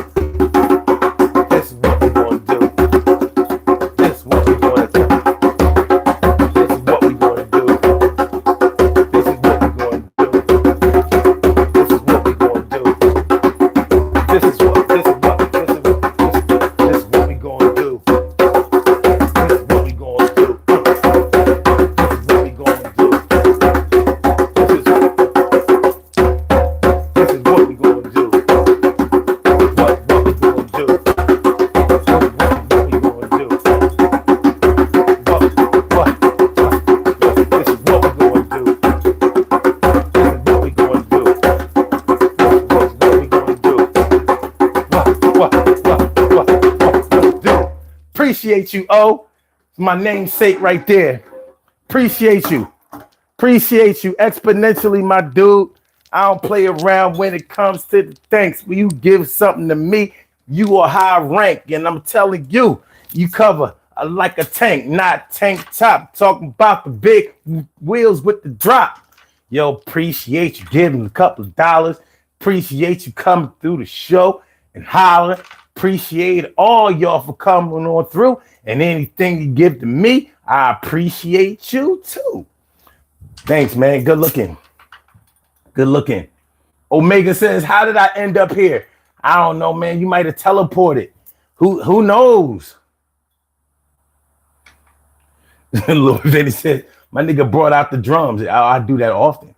This is what we gonna do. This is what we gonna do. This is what we gonna do. This is what we gonna do. This is what we gonna do. This is what we gonna do. This is what we gonna do. This is what we gonna do. This is Appreciate you, O. It's my namesake right there. Appreciate you. Appreciate you exponentially, my dude. I don't play around when it comes to the thanks. When you give something to me, you are high rank. And I'm telling you, you cover like a tank, not tank top. Talking about the big wheels with the drop. Yo, appreciate you giving a couple of dollars. Appreciate you coming through the show and hollering. Appreciate all y'all for coming on through. And anything you give to me, I appreciate you too. Thanks, man. Good looking. Good looking. Omega says, how did I end up here? I don't know, man. You might have teleported. Who knows? Lord Vinny said, my nigga brought out the drums. I do that often.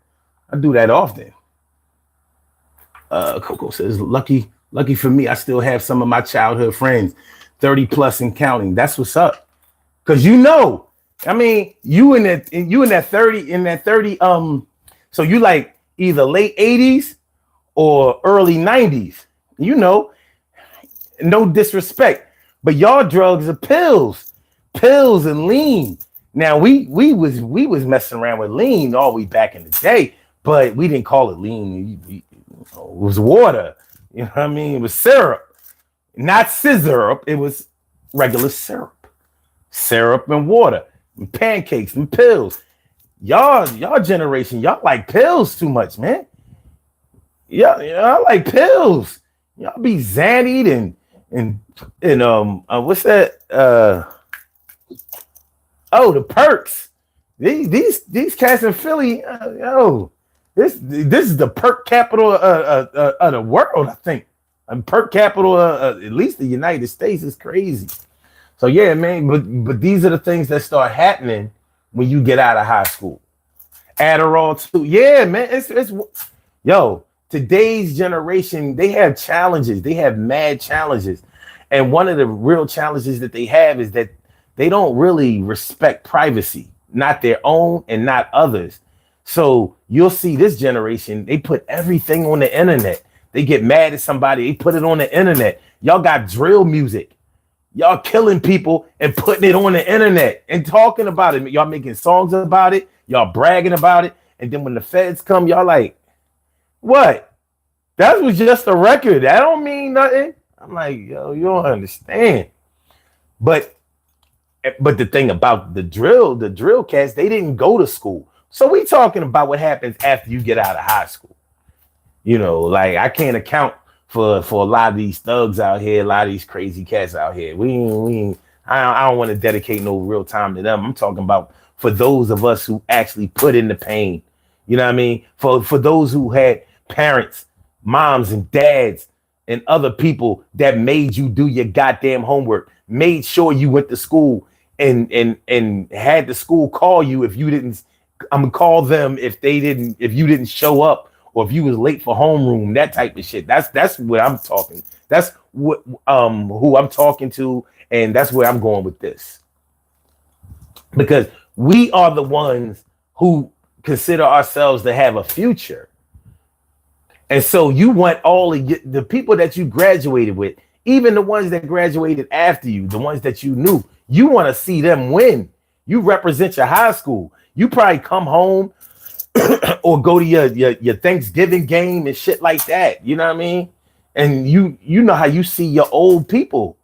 Coco says, lucky for me, I still have some of my childhood friends, 30 plus and counting. That's what's up. Cause you know, I mean, you in that 30, so you like either late 80s or early 90s, you know, no disrespect, but y'all drugs are pills and lean. Now we was messing around with lean all the way back in the day, but we didn't call it lean. It was water. You know what I mean? It was syrup, not scissor. It was regular syrup and water and pancakes and pills. Y'all generation, y'all like pills too much, man. Y'all like pills. Y'all be zannied and what's that? The perks. These cats in Philly, this is the perk capital of the world, I think. And perk capital, at least the United States, is crazy. So yeah, man. But these are the things that start happening when you get out of high school. Adderall too. Yeah, man. It's today's generation, they have challenges. They have mad challenges. And one of the real challenges that they have is that they don't really respect privacy, not their own and not others. So you'll see this generation, they put everything on the internet. They get mad at somebody, they put it on the internet. Y'all got drill music. Y'all killing people and putting it on the internet and talking about it. Y'all making songs about it. Y'all bragging about it. And then when the feds come, y'all like, what? That was just a record. That don't mean nothing. I'm like, yo, you don't understand. But the thing about the drill cats, they didn't go to school. So we talking about what happens after you get out of high school. You know, like I can't account for a lot of these thugs out here, a lot of these crazy cats out here. I don't want to dedicate no real time to them. I'm talking about for those of us who actually put in the pain. You know what I mean? For those who had parents, moms and dads and other people that made you do your goddamn homework, made sure you went to school and had the school call you if you didn't. I'm gonna call them if you didn't show up or if you was late for homeroom, that type of shit. That's what I'm talking. That's what who I'm talking to, and that's where I'm going with this. Because we are the ones who consider ourselves to have a future. And so you want all of the people that you graduated with, even the ones that graduated after you, the ones that you knew, you want to see them win. You represent your high school. You probably come home or go to your Thanksgiving game and shit like that. You know what I mean? And you know how you see your old people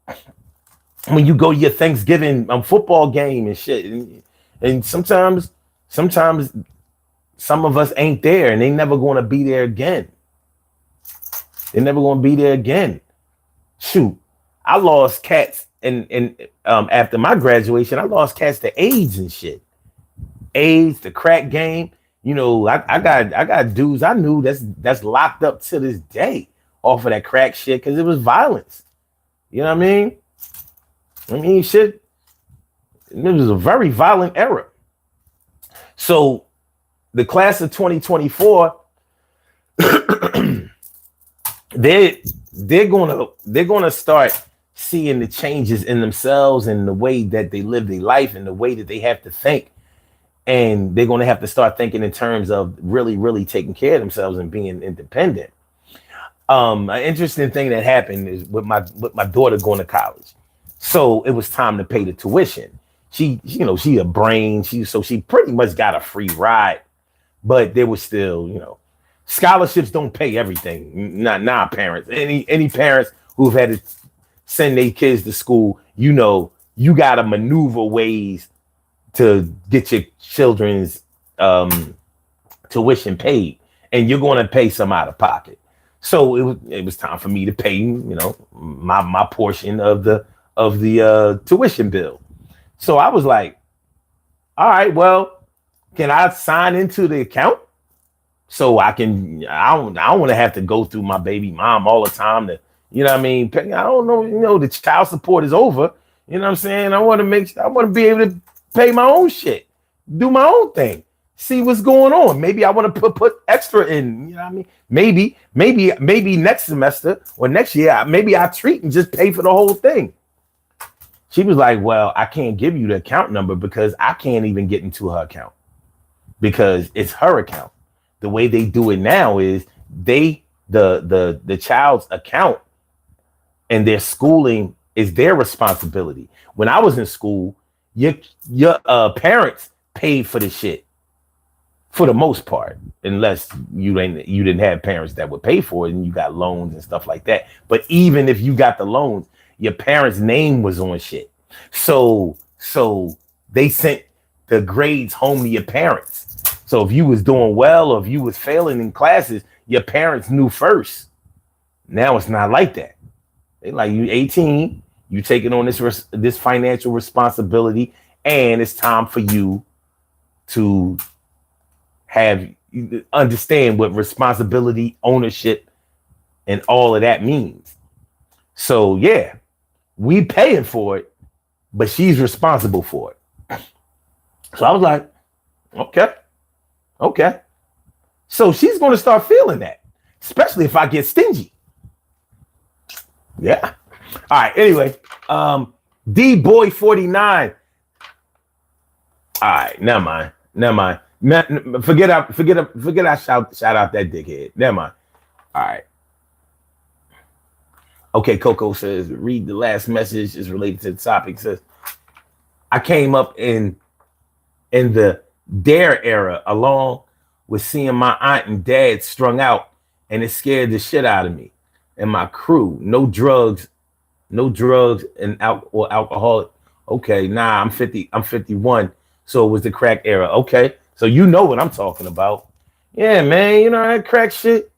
when you go to your Thanksgiving football game and shit. And sometimes some of us ain't there and they never going to be there again. They're never going to be there again. Shoot, I lost cats and after my graduation, I lost cats to AIDS and shit. AIDS, the crack game. You know, I got dudes I knew that's locked up to this day off of that crack shit because it was violence. You know what I mean? Shit. It was a very violent era. So the class of 2024, they're gonna start seeing the changes in themselves and the way that they live their life and the way that they have to think. And they're going to have to start thinking in terms of really, really taking care of themselves and being independent. An interesting thing that happened is with my daughter going to college. So it was time to pay the tuition. She a brain. She pretty much got a free ride, but there was still, scholarships don't pay everything. Not parents. Any parents who've had to send their kids to school, you got to maneuver ways to get your children's tuition paid, and you're going to pay some out of pocket. So it was time for me to pay, my portion of the tuition bill. So I was like, all right, well, can I sign into the account so I don't want to have to go through my baby mom all the time to, what I mean? I don't know, the child support is over. You know what I'm saying? I want to be able to pay my own shit, do my own thing, see what's going on. Maybe I want to put extra in, you know what I mean? Maybe next semester or next year, maybe I treat and just pay for the whole thing. She was like, well, I can't give you the account number because I can't even get into her account because it's her account. The way they do it now is the child's account and their schooling is their responsibility. When I was in school, your parents paid for the shit for the most part, unless you didn't have parents that would pay for it and you got loans and stuff like that. But even if you got the loans, your parents' name was on shit. So they sent the grades home to your parents. So if you was doing well or if you was failing in classes, your parents knew first. Now it's not like that. They like, you 18, you taking on this financial responsibility, and it's time for you to understand what responsibility, ownership, and all of that means. So yeah, we paying for it, but she's responsible for it. So I was like, okay. So she's going to start feeling that, especially if I get stingy. Yeah. All right. Anyway, D Boy 49. All right. Never mind. Forget I shout out that dickhead. Never mind. All right. Okay, Coco says, read the last message is related to the topic. Says, I came up in the DARE era along with seeing my aunt and dad strung out, and it scared the shit out of me and my crew. No drugs and alcohol. Okay, nah, I'm 51. So it was the crack era. Okay, so you know what I'm talking about. Yeah, man, that crack shit.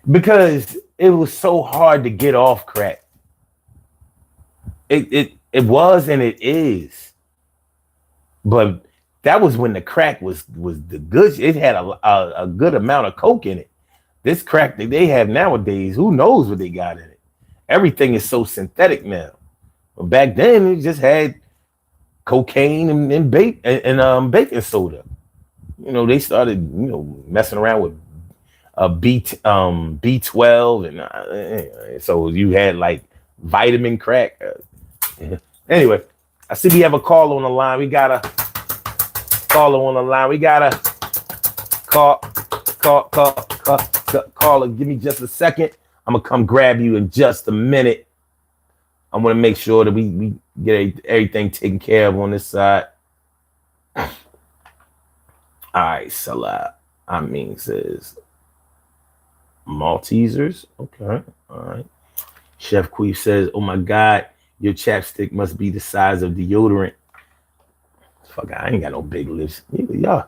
Because it was so hard to get off crack. It was and it is. But that was when the crack was the good. It had a good amount of coke in it. This crack that they have nowadays, who knows what they got in it? Everything is so synthetic now. But back then, it just had cocaine and baking soda. They started messing around with B12 and so you had like vitamin crack. Anyway, I see we have a caller on the line. We got a caller on the line. We got a caller. Give me just a second. I'm gonna come grab you in just a minute. I want to make sure that we get everything taken care of on this side. All right, Salah. Says Maltesers. Okay. All right. Chef Queef says, oh my God, your chapstick must be the size of deodorant. Fuck, I ain't got no big lips. Y'all.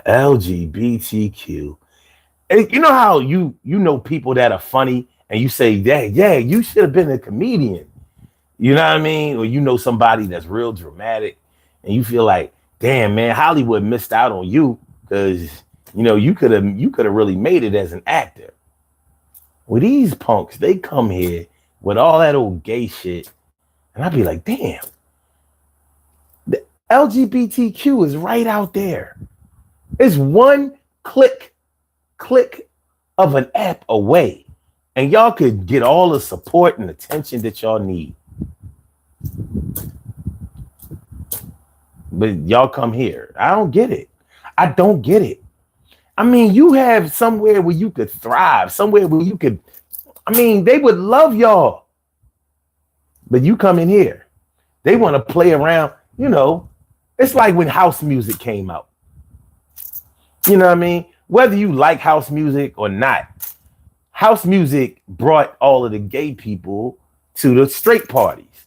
LGBTQ. And you know how you know people that are funny and you say, yeah, you should have been a comedian. You know what I mean? Or somebody that's real dramatic and you feel like, damn, man, Hollywood missed out on you because you could have really made it as an actor. Well, these punks, they come here with all that old gay shit, and I'd be like, damn, the LGBTQ is right out there. It's one click of an app away, and y'all could get all the support and attention that y'all need. But y'all come here. I don't get it. I mean, you have somewhere where you could thrive, somewhere where you could, I mean, they would love y'all. But you come in here. They want to play around. You know, it's like when house music came out. You know what I mean? Whether you like house music or not, house music brought all of the gay people to the straight parties.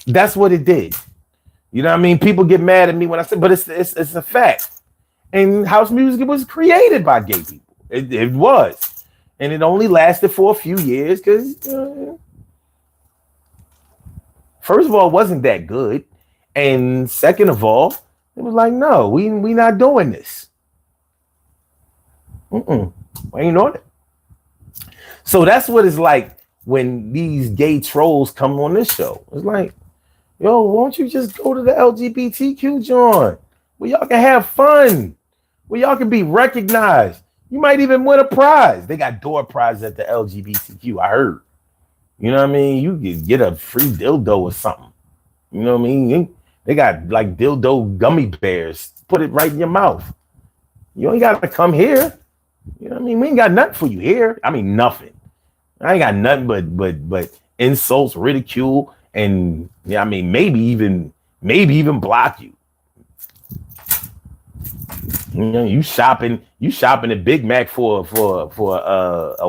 That's what it did. You know what I mean? People get mad at me when I say, but it's a fact. And house music was created by gay people. It was. And it only lasted for a few years because, first of all, it wasn't that good. And second of all, it was like, no, we not doing this. We ain't on it. So that's what it's like when these gay trolls come on this show. It's like, yo, won't you just go to the LGBTQ joint where y'all can have fun, where y'all can be recognized. You might even win a prize. They got door prizes at the LGBTQ, I heard. You know what I mean? You can get a free dildo or something. You know what I mean? They got like dildo gummy bears. Put it right in your mouth. You ain't got to come here. You know what I mean? We ain't got nothing for you here. I mean, nothing. I ain't got nothing but insults, ridicule, and yeah, I mean, maybe even block you. You know, you shopping at Big Mac for a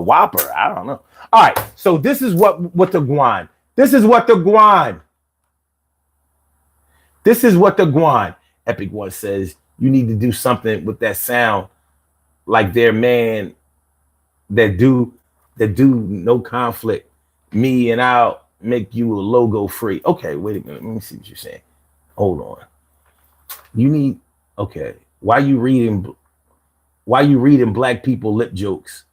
Whopper. I don't know. All right, so this is what the guan. This is what the guan. This is what the guan. Epic One says you need to do something with that sound, like their man that do no conflict. Me and I'll make you a logo free. Okay, wait a minute. Let me see what you're saying. Hold on. You need okay. Why you reading black people lip jokes?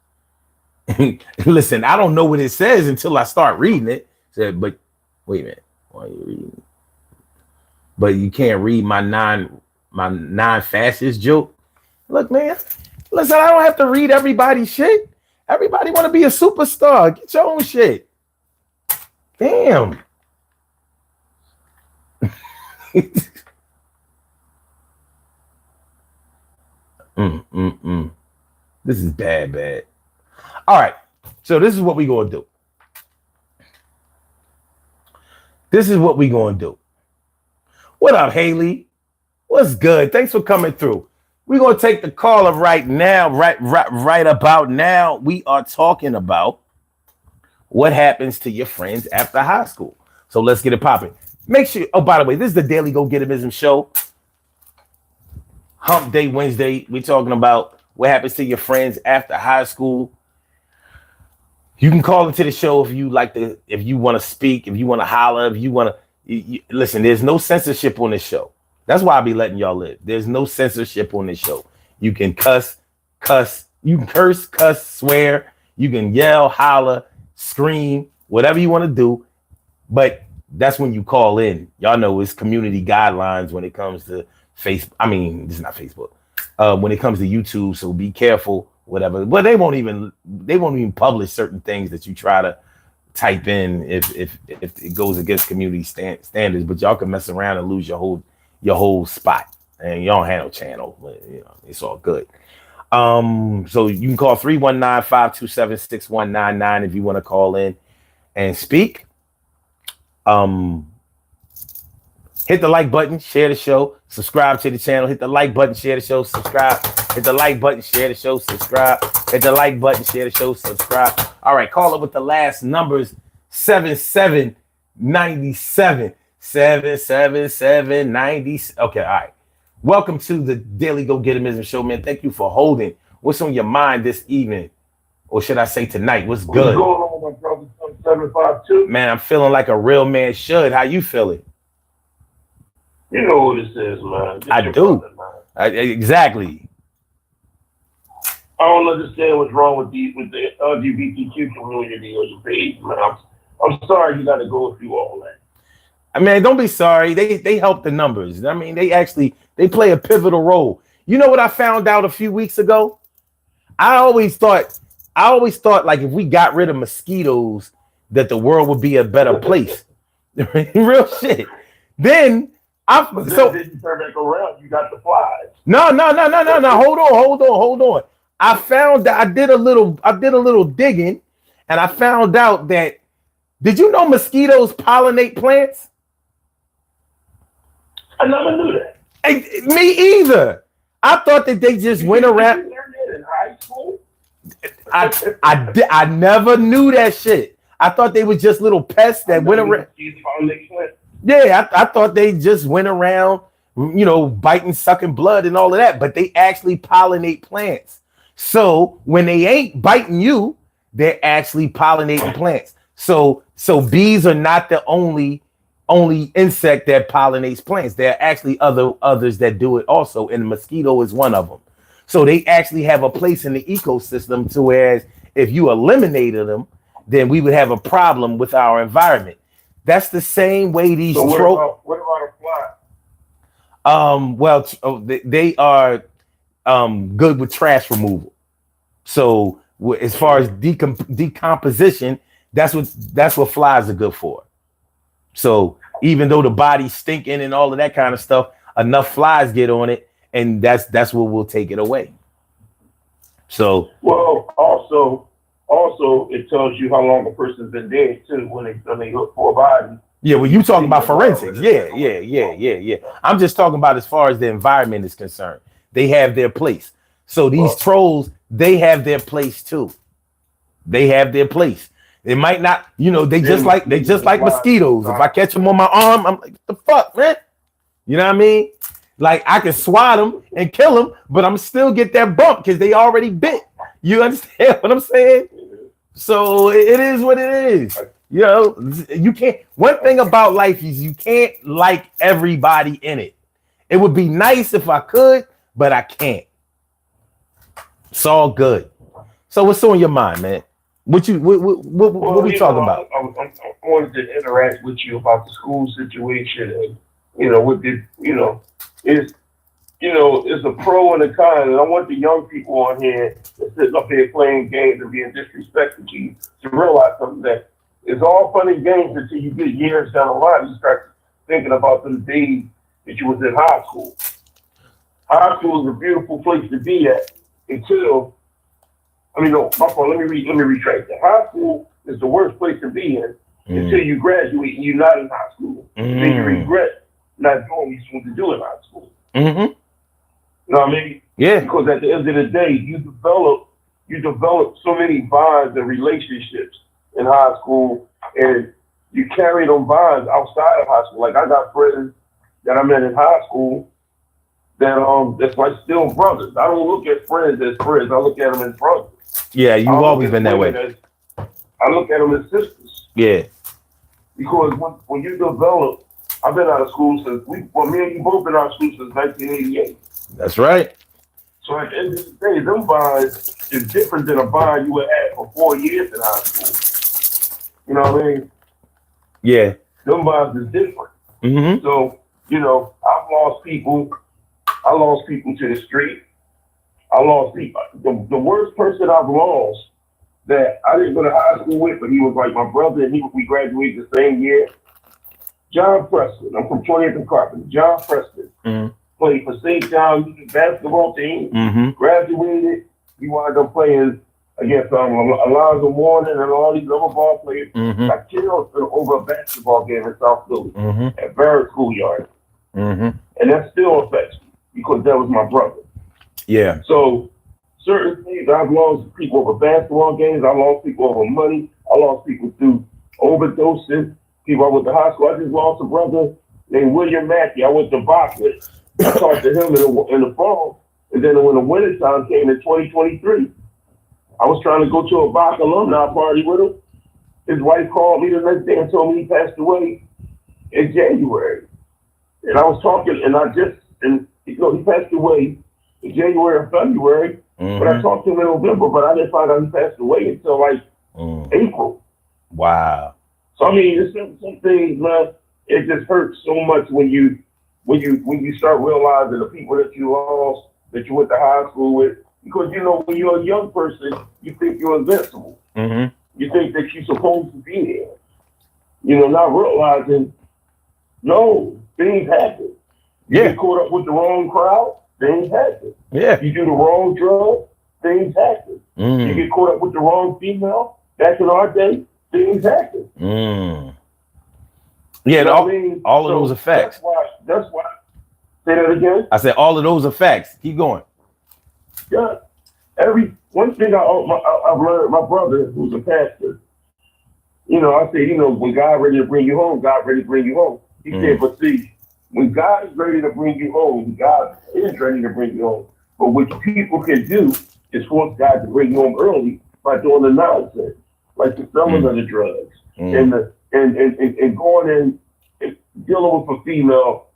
Listen, I don't know what it says until I start reading it. Said, but wait a minute. Why are you reading? But you can't read my non-fascist joke. Look, man. Listen, I don't have to read everybody's shit. Everybody want to be a superstar. Get your own shit. Damn. This is bad. All right. So this is what we gonna do. What up, Haley? What's good? Thanks for coming through. We're gonna take the caller right now, right about now. We are talking about what happens to your friends after high school. So let's get it popping. Make sure, oh, by the way, this is the Daily Go Getimism show. Hump Day Wednesday. We're talking about what happens to your friends after high school. You can call into the show if you want to speak, if you want to holler, if you want to listen. There's no censorship on this show. That's why I be letting y'all live. There's no censorship on this show. You can cuss, you can curse, cuss, swear, you can yell, holler, scream, whatever you want to do. But that's when you call in. Y'all know it's community guidelines when it comes to Facebook. I mean, this is not Facebook. When it comes to YouTube, so be careful, whatever. But they won't even publish certain things that you try to type in if it goes against community standards. But y'all can mess around and lose your whole spot, and you don't have no channel. But, it's all good. So you can call 319-527-6199 if you want to call in and speak. Hit the like button, share the show, subscribe to the channel, hit the like button, share the show, subscribe, hit the like button, share the show, subscribe, hit the like button, share the show, subscribe. All right, call it with the last numbers, 7797, 77790. Okay, all right. Welcome to the Daily Go Getimism show, man. Thank you for holding. What's on your mind this evening? Or should I say tonight? What's good? What's going on, my brother? 752. Man, I'm feeling like a real man should. How you feeling? You know what this is, man. I do. Brother, man. Exactly. I don't understand what's wrong with the LGBTQ community or the page, man. I'm sorry you got to go through all that. I mean, don't be sorry. They help the numbers. I mean, they play a pivotal role. You know what I found out a few weeks ago? I always thought like if we got rid of mosquitoes, that the world would be a better place. Real shit. Then didn't turn back around. You got the flies. No. Hold on. I found that I did a little digging, and I found out that. Did you know mosquitoes pollinate plants? I never knew that. Hey, me either. I thought that they just went around. You learned that in high school? I never knew that shit. I thought they were just little pests that went around. Yeah, I thought they just went around, biting, sucking blood and all of that. But they actually pollinate plants. So when they ain't biting you, they're actually pollinating plants. So bees are not the only insect that pollinates plants. There are actually others that do it also, and the mosquito is one of them. So they actually have a place in the ecosystem. To whereas if you eliminated them, then we would have a problem with our environment. That's the same way these. So what about a fly? They are good with trash removal. So as far as decomposition, that's what flies are good for. So even though the body's stinking and all of that kind of stuff, enough flies get on it, and that's what will take it away. So also it tells you how long a person's been dead too when they look for a body. Yeah, well, you talking about forensics. Yeah. I'm just talking about as far as the environment is concerned. They have their place. So these trolls, they have their place too. They have their place. It might not, they just like mosquitoes. If I catch them on my arm, I'm like, what the fuck, man? You know what I mean? Like I can swat them and kill them, but I'm still get that bump because they already bit. You understand what I'm saying? So it is what it is. You can't. One thing about life is you can't like everybody in it. It would be nice if I could, but I can't. It's all good. So what's on your mind, man? What we talking about? I wanted to interact with you about the school situation, and with the it's a pro and a con, and I want the young people on here that's sitting up here playing games and being disrespectful to you to realize something, that it's all fun and games until you get years down the line. You start thinking about the days that you was in high school. High school is a beautiful place to be at until. No, my fault. Let me retract that. High school is the worst place to be in until you graduate and you're not in high school. Then you regret not doing what you're supposed to do in high school. Mm-hmm. You know what I mean? Yeah. Because at the end of the day, you develop so many bonds and relationships in high school, and you carry them bonds outside of high school. Like I got friends that I met in high school that's like still brothers. I don't look at friends as friends. I look at them as brothers. Yeah, you've always been that way. I look at them as sisters. Yeah. Because when you develop, I've been out of school since me and you both been out of school since 1988. That's right. So at the end of the day, them bonds is different than a bond you would have for 4 years in high school. You know what I mean? Yeah. Them bonds is different. Mm-hmm. So, I've lost people. I lost people to the street. I lost people. The worst person I've lost that I didn't go to high school with, but he was like my brother, and we graduated the same year. John Preston. I'm from 20th and Carpenter. John Preston played for St. John's basketball team. Graduated. He wound up playing against Alonzo Mourning and all these other ball players. I killed over a basketball game in South Philly at Barrett Schoolyard. And that still affects me because that was my brother. Yeah. So certain things, I've lost people over basketball games. I lost people over money. I lost people through overdoses. People I went to high school. I just lost a brother named William Mackey. I went to box with. I talked to him in the fall. And then when the winter time came in 2023, I was trying to go to a Bach alumni party with him. His wife called me the next day and told me he passed away in January. And I was talking, and he passed away in January or February, but I talked to him in November, but I didn't find out he passed away until like April. Wow. So I mean, it's some things, man. It just hurts so much when you start realizing the people that you lost, that you went to high school with, because when you're a young person, you think you're invincible. You think that you're supposed to be there. Not realizing, no, things happen. You get caught up with the wrong crowd, things happen. Yeah. You do the wrong drug, things happen. You get caught up with the wrong female, back in our day, things happened. Yeah, You know what I mean? all of those are facts. That's why. Say that again. I said all of those are facts. Keep going. Yeah. One thing I've learned, my brother, who's a pastor, you know, I said, you know, when God ready to bring you home, God ready to bring you home. He said, but see, when God is ready to bring you home, God is ready to bring you home. But what people can do is force God to bring you home early by doing the nonsense, like the selling of the drugs and going in and dealing with a female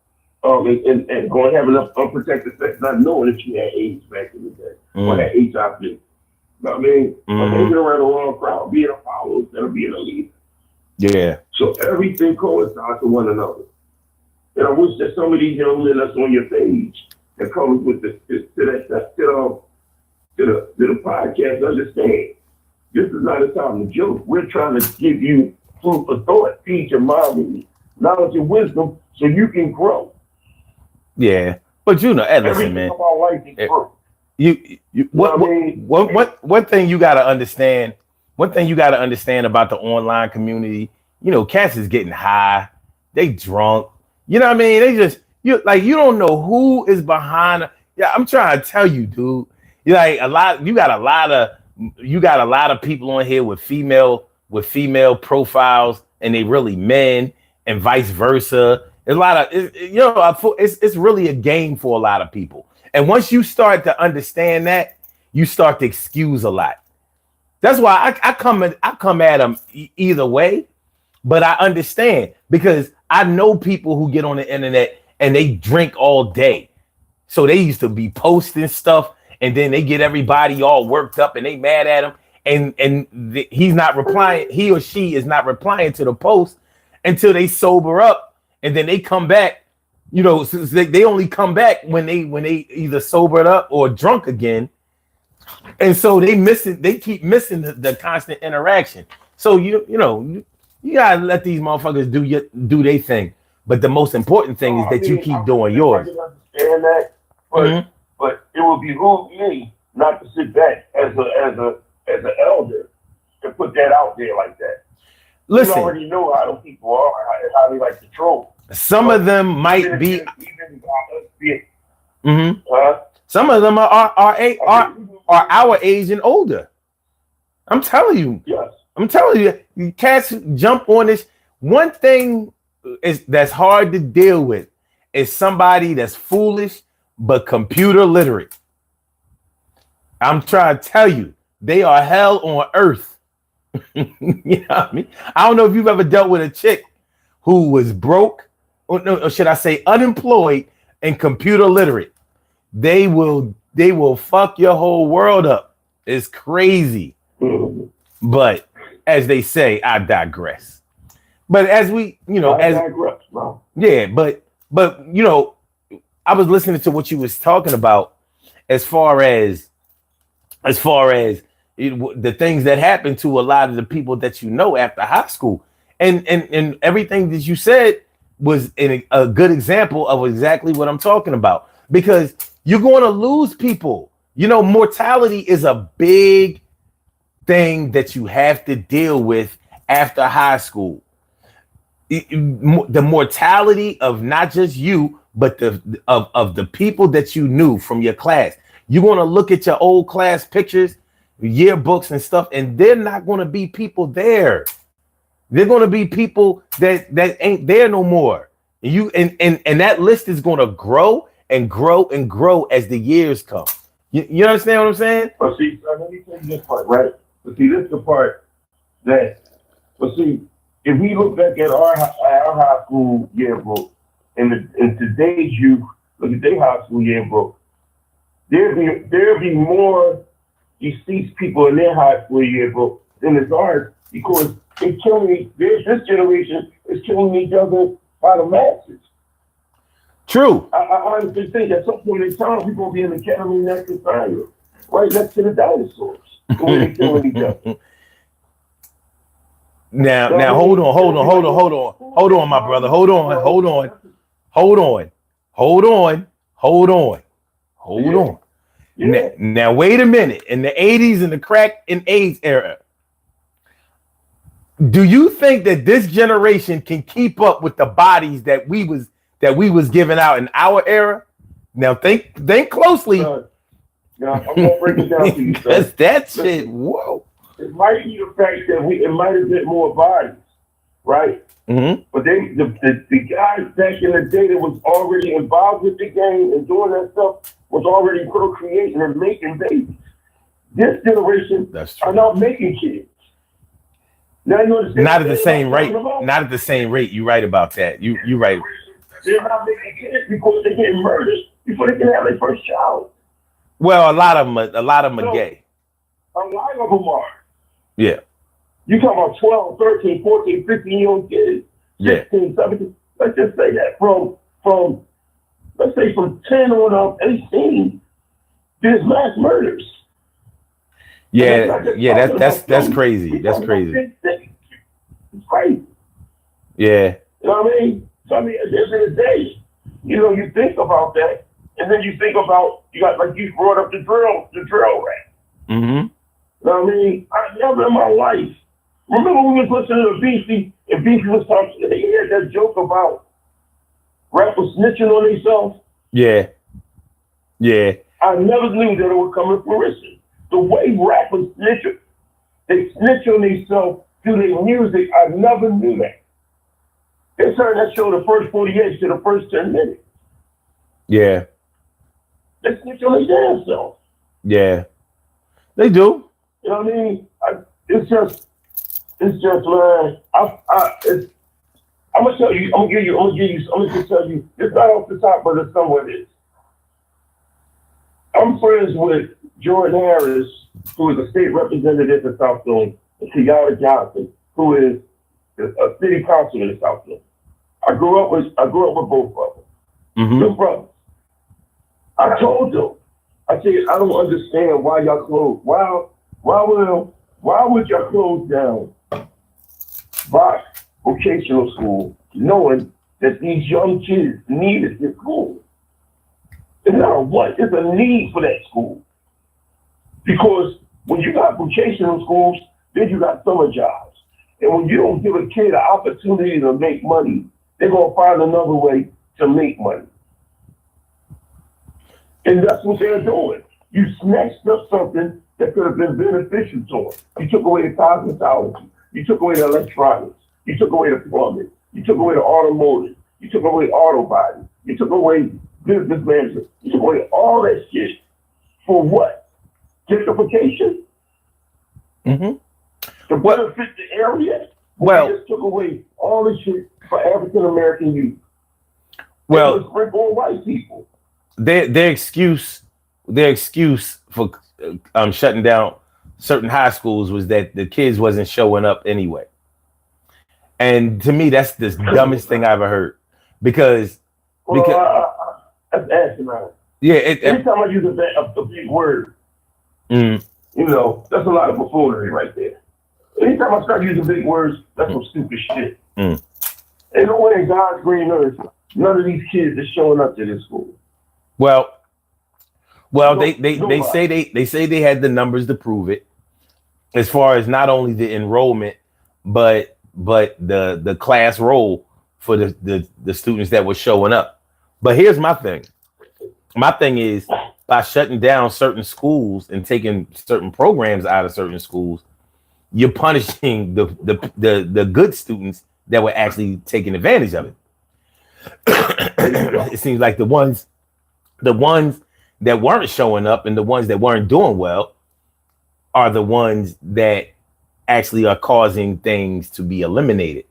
and going having unprotected sex, not knowing if she had AIDS back in the day or had HIV. You know what I mean? Hanging around the wrong crowd, being a follower instead of being a leader. Yeah. So everything coincides with one another. And I wish that some of these young men that's on your page that comes with the podcast understand this is not a time to joke. We're trying to give you food for thought, feed your mind knowledge and wisdom so you can grow. Yeah, but you know, listen, man. About life is growth. One thing you gotta understand. One thing you gotta understand about the online community. You know, cats is getting high. They drunk. You know what I mean? They just you don't know who is behind. Yeah, I'm trying to tell you, dude. You like you got a lot of people on here with female profiles, and they really men, and vice versa. There's a lot of it's really a game for a lot of people. And once you start to understand that, you start to excuse a lot. That's why I come at them either way, but I understand because I know people who get on the internet and they drink all day. So they used to be posting stuff and then they get everybody all worked up and they mad at him he's not replying. He or she is not replying to the post until they sober up and then they come back. You know, since they only come back when they either sobered up or drunk again. And so they keep missing the constant interaction. So you gotta let these motherfuckers do their thing. But the most important thing is that you keep doing yours. I can understand that, but it would behoove me not to sit back as an elder and put that out there like that. Listen, you already know how those people are, how they like to troll. Some of them might be. Some of them are our age and older. I'm telling you. Yes. I'm telling you, cats jump on this. One thing that's hard to deal with is somebody that's foolish but computer literate. I'm trying to tell you, they are hell on earth. You know what I mean? I don't know if you've ever dealt with a chick who was broke, or should I say unemployed and computer literate. They will fuck your whole world up. It's crazy. But as they say, I digress. But as we, digress, bro. Yeah, but I was listening to what you was talking about as far as the things that happened to a lot of the people that you know after high school, and everything that you said was a good example of exactly what I'm talking about, because you're going to lose people. You know, mortality is a big thing that you have to deal with after high school. The mortality of not just you, but of the people that you knew from your class. You're going to look at your old class pictures, yearbooks and stuff, and they're not going to be people there. They're going to be people that ain't there no more. And that list is going to grow and grow and grow as the years come. You understand what I'm saying? But see, let me tell you this part, right? But see, this is the part that, if we look back at our high school yearbook and today's youth, look at their high school yearbook, there'd be more deceased people in their high school yearbook than it's ours, because it's killing this generation is killing each other by the masses. True. I honestly think at some point in time we're gonna be in the Academy next to fire, right next to the dinosaurs. When they killing each other. Now hold on, my brother. Hold on. Yeah. Now wait a minute. In the 80s and the crack and AIDS era, Do you think that this generation can keep up with the bodies that we was giving out in our era? Now think closely. Now I'm gonna break it down to you, Because son. that shit, Listen, whoa. it might be the fact that it might have been more bodies, right? Mm-hmm. But the guys back in the day that was already involved with the game and doing that stuff was already procreating and making babies. This generation That's are true. not making kids. Now you understand? Not at the same what I'm rate. talking about? Not at the same rate. You're right about that. You right. They're not making kids because they're getting murdered before they can have their first child. Well, a lot of them are So, gay. a lot of them are. Yeah. You talking about 12, 13, 14, 15-year-old kids, Yeah. 16, 17. Let's just say that let's say from 10 on up, 18, there's mass murders. Yeah. Yeah. That's crazy. That's crazy. It's crazy. Yeah. You know what I mean? So I mean, at the end of the day, you think about that, and then you think about you got like you brought up the drill rap. Mm-hmm. You know what I mean? I never in my life. Remember when we was listening to Beastie, and Beastie was talking, he had that joke about rappers snitching on themselves. Yeah. Yeah. I never knew that it would come to fruition. The way rappers they snitch on themselves through their music, I never knew that. They turned that show the first 48 to the first 10 minutes. Yeah. They snitch on their damn self. Yeah. They do. You know what I mean? It's just, man. I'm gonna tell you. I'm gonna just tell you. It's not off the top, but it's somewhere it is. I'm friends with Jordan Harris, who is a state representative in South Philly, and Tiara Johnson, who is a city councilman in South Philly. I grew up with both of them. Mm-hmm. Two brothers. I told them. I said, I don't understand why y'all closed. Why would y'all close down Vox Vocational School, knowing that these young kids needed this school? And now what? There's a need for that school. Because when you got vocational schools, then you got summer jobs. And when you don't give a kid an opportunity to make money, they're going to find another way to make money. And that's what they're doing. You snatched up something that could have been beneficial to them. You took away the cosmetology. You took away the electronics. You took away the plumbing. You took away the automotive. You took away auto body. You took away business management. You took away all that shit. For what? Gentrification? Mm-hmm. To benefit the area? Well, they just took away all the shit for African American youth. Well, sprinkle on white people. Their excuse for shutting down certain high schools was that the kids wasn't showing up anyway. And to me, that's the dumbest thing I ever heard. Because that's asinine. Yeah, anytime I use a big word, that's a lot of buffoonery right there. Anytime I start using big words, that's some stupid shit. Ain't no way in God's green earth, none of these kids are showing up to this school. Well, they say they had the numbers to prove it, as far as not only the enrollment, but the class roll for the students that were showing up. But here's my thing. My thing is, by shutting down certain schools and taking certain programs out of certain schools, you're punishing the good students that were actually taking advantage of it. It seems like the ones that weren't showing up and the ones that weren't doing well are the ones that actually are causing things to be eliminated.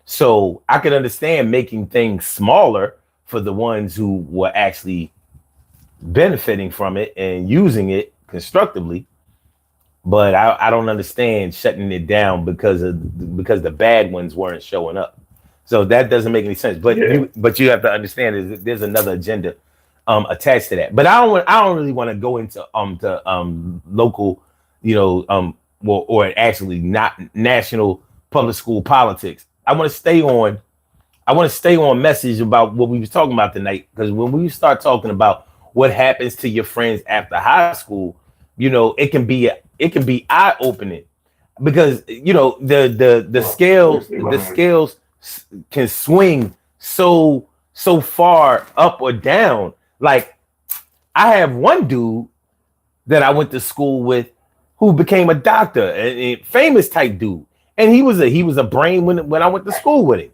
So I could understand making things smaller for the ones who were actually benefiting from it and using it constructively, but I don't understand shutting it down because the bad ones weren't showing up. So that doesn't make any sense. But you have to understand is that there's another agenda attached to that. But I don't really want to go into local, or actually not national public school politics. I want to stay on message about what we was talking about tonight, because when we start talking about what happens to your friends after high school, it can be eye-opening. because you know the scales can swing so far up or down. Like I have one dude that I went to school with who became a doctor, a famous type dude, and he was a brain when I went to school with him.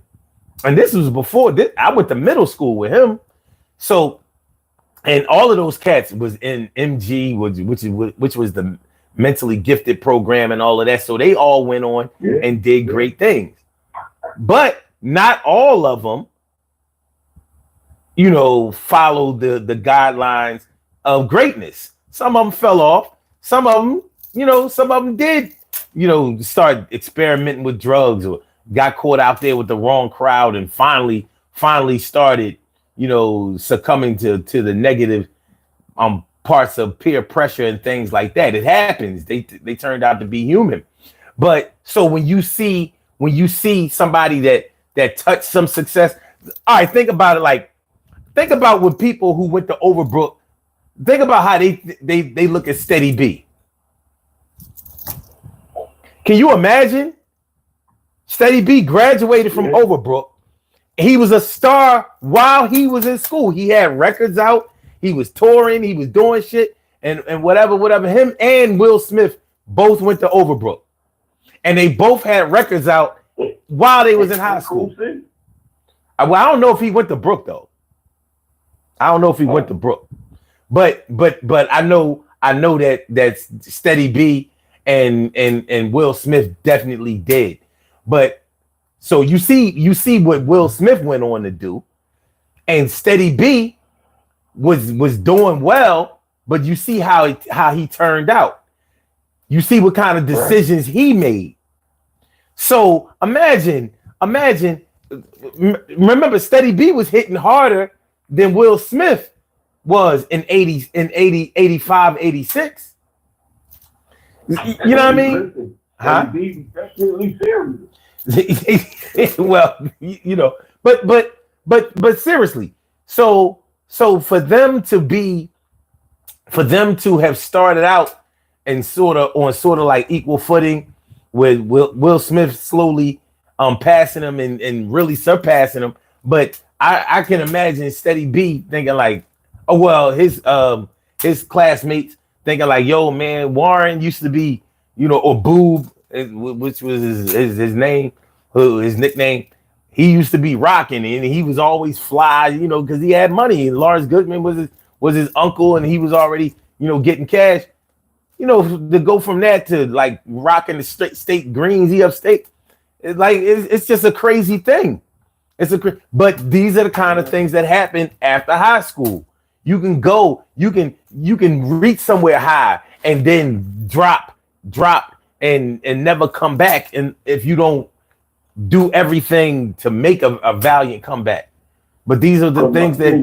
And this was before this, I went to middle school with him. So, and all of those cats was in MG, which was the mentally gifted program and all of that. So they all went on and did great things. But not all of them, you know, followed the guidelines of greatness. Some of them fell off. Some of them, you know, some of them did, you know, start experimenting with drugs or got caught out there with the wrong crowd and finally started, you know, succumbing to the negative parts of peer pressure and things like that. It happens. They turned out to be human. But so when you see somebody that touched some success, all right, think about it. Like, think about when people who went to Overbrook, think about how they look at Steady B. Can you imagine? Steady B graduated from Overbrook. He was a star while he was in school. He had records out. He was touring. He was doing shit and whatever. Him and Will Smith both went to Overbrook, and they both had records out while they was in high school. Well, I don't know if he went to Brook though. I don't know if he went to Brook, but I know that Steady B and Will Smith definitely did. But so you see what Will Smith went on to do, and Steady B was doing well, but you see how he turned out. You see what kind of decisions he made. So imagine. Remember, Steady B was hitting harder than Will Smith was in 85, 86. You know what I mean? Huh? Definitely serious. Well, you know, but seriously, so for them to have started out and sort of like equal footing with Will Smith slowly passing him and really surpassing him, but I can imagine Steady B thinking like, oh well, his classmates thinking like, yo man, Warren used to be, you know, or Boob, which was his name, his nickname. He used to be rocking, and he was always fly, you know, because he had money. And Lawrence Goodman was his uncle, and he was already, you know, getting cash. You know, to go from that to like rocking the state greens, he upstate. It's just a crazy thing. But these are the kind of things that happen after high school. You can go, you can reach somewhere high and then drop and never come back. And if you don't do everything to make a valiant comeback. But these are the things that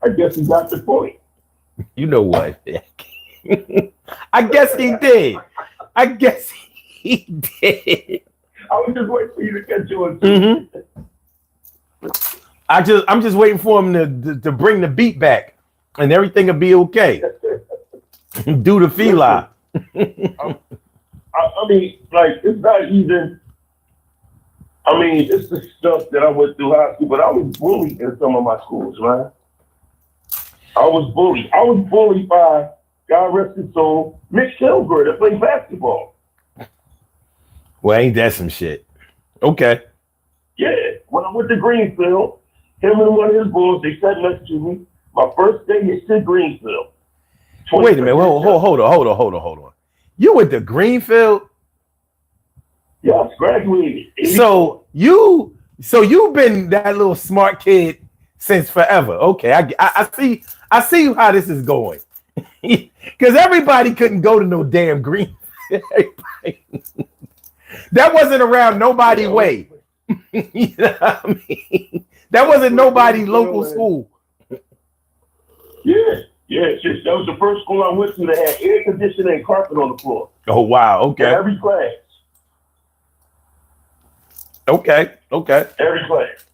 I guess he got the point. You know what? I guess he did. I was just waiting for you to catch on. I'm just waiting for him to bring the beat back, and everything will be okay. Do the fila. I mean, like, it's not even. I mean, it's the stuff that I went through high school, but I was bullied in some of my schools, man. I was bullied by, God rest his soul, Mitch Kilgore that played basketball. Well, ain't that some shit? Okay. Yeah, when I went to Greenfield, him and one of his boys, they sat next to me. My first day at Sid Greenfield. Wait a minute. Hold on. You went to Greenfield? Yeah, I graduated. So you've been that little smart kid since forever. Okay, I see how this is going. Because everybody couldn't go to no damn Greenfield. That wasn't around nobody way. You know what I mean? That wasn't nobody's local school. Yeah. That was the first school I went to that had air conditioning and carpet on the floor. Oh wow, okay. For every class. Okay. Every class.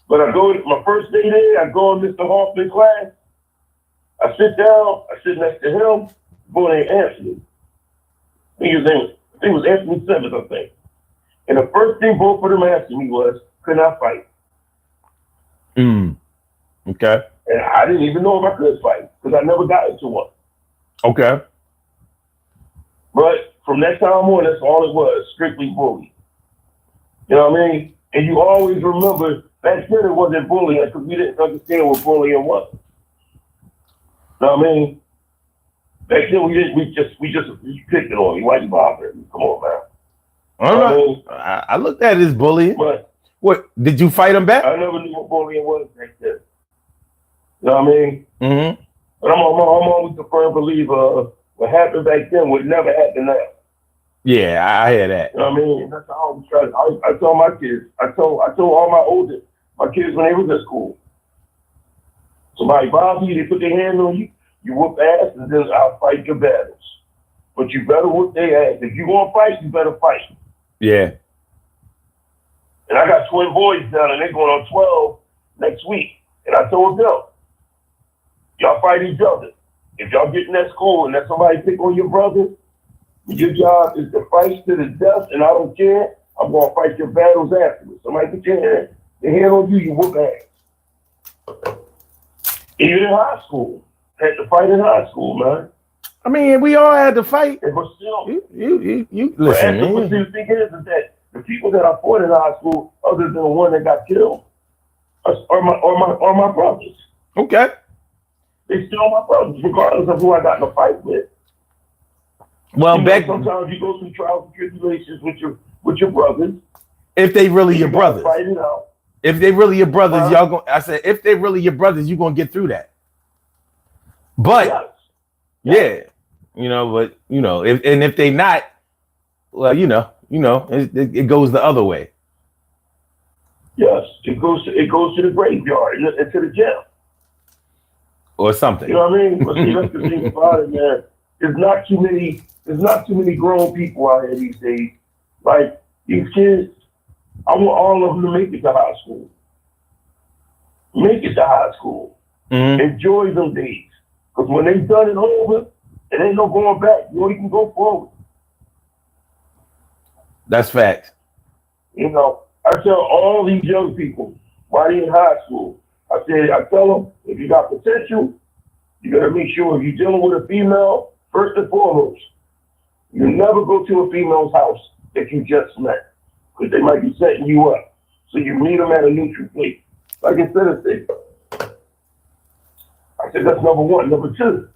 But I go my first day there, I go in Mr. Hoffman class. I sit down, I sit next to him, boy named Anthony. His name was Anthony Simmons, I think. And the first thing both of them asked me was, could I fight? Okay. And I didn't even know if I could fight because I never got into one. Okay. But from that time on, that's all it was, strictly bullying. You know what I mean? And you always remember, back then it wasn't bullying because we didn't understand what bullying was. You know what I mean? Back then we just picked it on you. Why you bothering me? Come on, man. I looked at it as bullying. But what, did you fight him back? I never knew what bullying was back then. You know what I mean? Mm-hmm. But I'm always a firm believer what happened back then would never happen now. Yeah, I hear that. You know what I mean? That's how I always try to, I told my kids, I told all my kids when they was at school. Somebody bothers you, they put their hand on you, you whoop ass, and then I'll fight your battles. But you better whoop their ass. If you gonna fight, you better fight. Yeah. And I got twin boys down, and they're going on 12 next week. And I told them, y'all fight each other. If y'all get in that school and let somebody pick on your brother, your job is to fight to the death, and I don't care. I'm going to fight your battles afterwards. Somebody put your hand on you, you whoop ass. Even in high school. Had to fight in high school, man. I mean, we all had to fight. But still, you listen, man. But the thing is that the people that I fought in high school, other than the one that got killed, are my brothers. Okay. They still my brothers, regardless of who I got in a fight with. Well, sometimes you go through trials and tribulations with your brothers. If they really your brothers. Fight it out. If they really your brothers, y'all going. I said, if they really your brothers, you're gonna get through that. But yeah, but if they not, well, it goes the other way. Yes, it goes to the graveyard and to the jail. Or something. You know what I mean? But see, that's the thing about it, man. There's not too many grown people out here these days. Like these kids, I want all of them to make it to high school. Make it to high school. Mm-hmm. Enjoy them days. Because when they done it over, it ain't no going back. You only can go forward. That's facts. I tell all these young people, while they in high school, I tell them, if you got potential, you gotta make sure if you're dealing with a female, first and foremost, you never go to a female's house that you just met, because they might be setting you up. So you meet them at a neutral place. Like instead of saying, I said that's number one. Number two,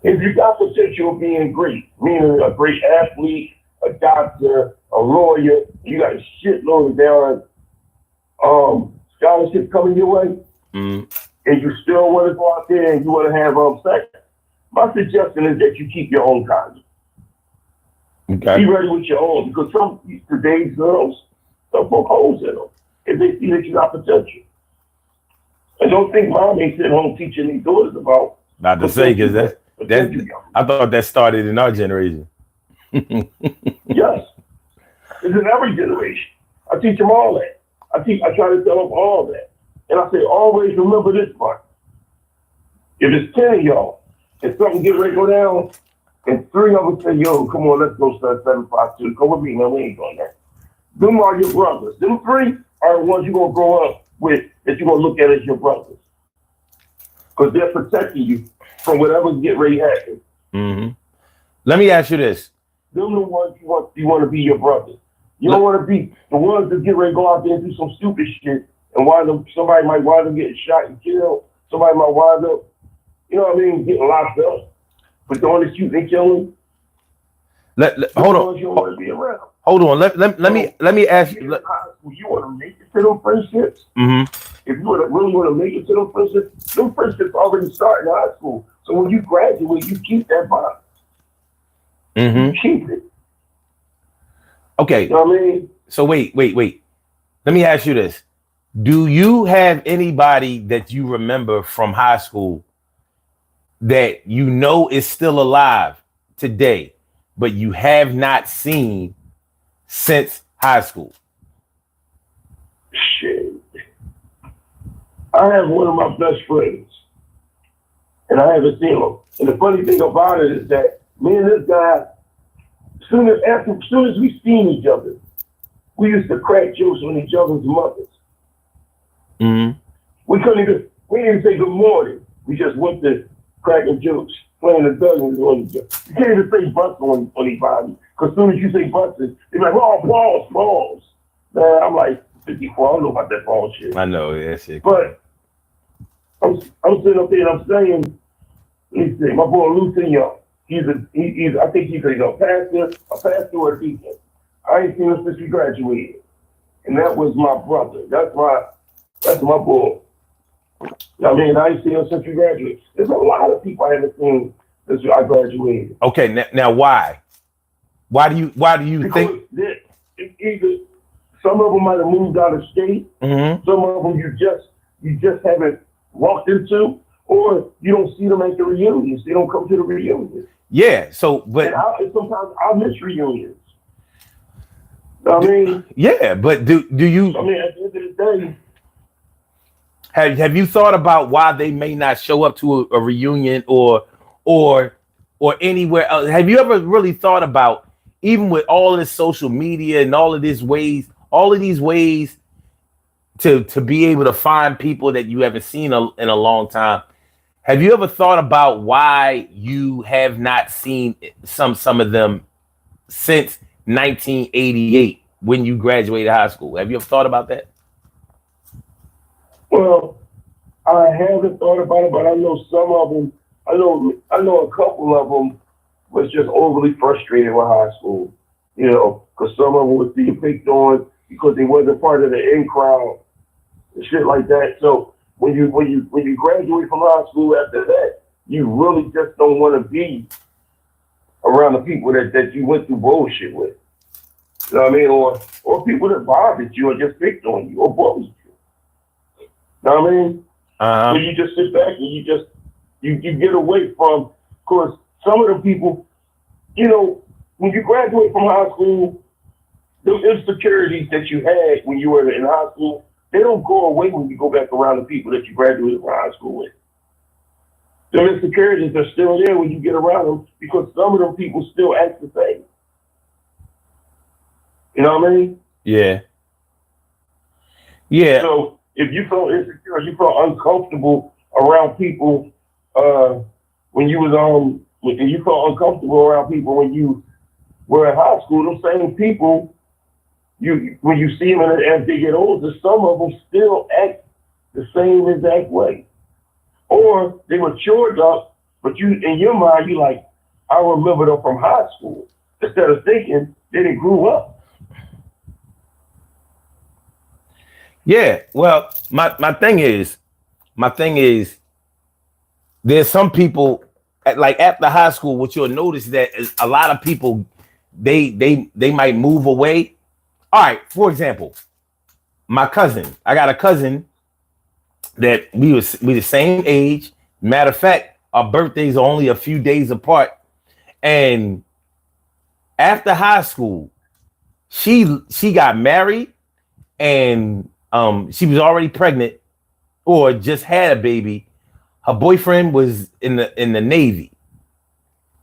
if you got potential of being great, meaning a great athlete, a doctor, a lawyer, you got a shitload of down scholarship coming your way, and you still want to go out there and you want to have sex, my suggestion is that you keep your own condom. Okay. Be ready with your own, because some today's girls, they'll poke holes in them if they see that you got potential. And don't think mom ain't sitting home teaching these daughters about. Not to say, because that I thought that started in our generation. Yes, it's in every generation. I teach them all that. I try to tell them all that. And I say, always remember this part. If it's 10 of y'all, and something get ready to go down, and 3 of them say, yo, come on, let's go to 752. Come with me, man, we ain't going there. Them are your brothers. Them 3 are the ones you're going to grow up with that you're going to look at as your brothers. Because they're protecting you from whatever's getting ready to happen. Mm-hmm. Let me ask you this. Them the ones you want to be your brothers. You don't want to be the ones that get ready to go out there and do some stupid shit and somebody might wind up getting shot and killed. Somebody might wind up, getting locked up. But the one that shooting and killing, hold on. You don't want to be around. Hold on. Let me ask you. You want to make it to them friendships? Mm-hmm. If you really want to make it to them friendships already start in high school. So when you graduate, you keep that bond. Mm-hmm. You keep it. Okay. You know what I mean? So wait. Let me ask you this. Do you have anybody that you remember from high school that you know is still alive today, but you have not seen since high school? Shit. I have one of my best friends, and I haven't seen him. And the funny thing about it is that me and this guy, soon as we seen each other, we used to crack jokes on each other's mothers. Mm-hmm. We didn't even say good morning. We just went to cracking jokes, playing the dozens on each other. You can't even say butts on anybody, because as soon as you say butts, they're like, oh, balls. Man, I'm like 54. I don't know about that ball shit. I know, yeah, shit. But I'm sitting up there and I'm saying, let me see, my boy Lucian Young. I think he's a pastor or a deacon. I ain't seen him since we graduated. And that was my brother. That's my boy. I mean, I ain't seen him since we graduated. There's a lot of people I haven't seen since I graduated. Okay, now why? Why do you Because think? Either some of them might have moved out of state. Mm-hmm. Some of them you just haven't walked into, or you don't see them at the reunions. They don't come to the reunions. Yeah. So, but and sometimes I miss reunions. I mean, yeah, but do you? I mean, at the end of the day, Have you thought about why they may not show up to a reunion or anywhere else? Have you ever really thought about, even with all of this social media and all of these ways to be able to find people that you haven't seen in a long time? Have you ever thought about why you have not seen some of them since 1988 when you graduated high school? Have you ever thought about that? well, I haven't thought about it, but I know some of them. I know a couple of them was just overly frustrated with high school, because some of them was being picked on because they wasn't part of the in crowd and shit like that. So when you graduate from high school after that, you really just don't want to be around the people that you went through bullshit with. You know what I mean? Or people that bothered you or just picked on you or bullied you. You know what I mean? Uh-huh. So you just sit back and you get away from, because some of the people, when you graduate from high school, those insecurities that you had when you were in high school, they don't go away when you go back around the people that you graduated from high school with. The insecurities are still there when you get around them, because some of them people still act the same. You know what I mean? Yeah. Yeah. So if you felt insecure, you felt uncomfortable around people when you was and you felt uncomfortable around people when you were in high school, those same people, when you see them as they get older, some of them still act the same exact way. Or they matured up, but you, in your mind, you like, I remember them from high school, instead of thinking they didn't grew up. Yeah, well, my thing is, there's some people like after high school. What you'll notice that is a lot of people, they might move away. All right, for example, my cousin. I got a cousin that we the same age. Matter of fact, our birthdays are only a few days apart. And after high school, she got married, and she was already pregnant or just had a baby. Her boyfriend was in the Navy.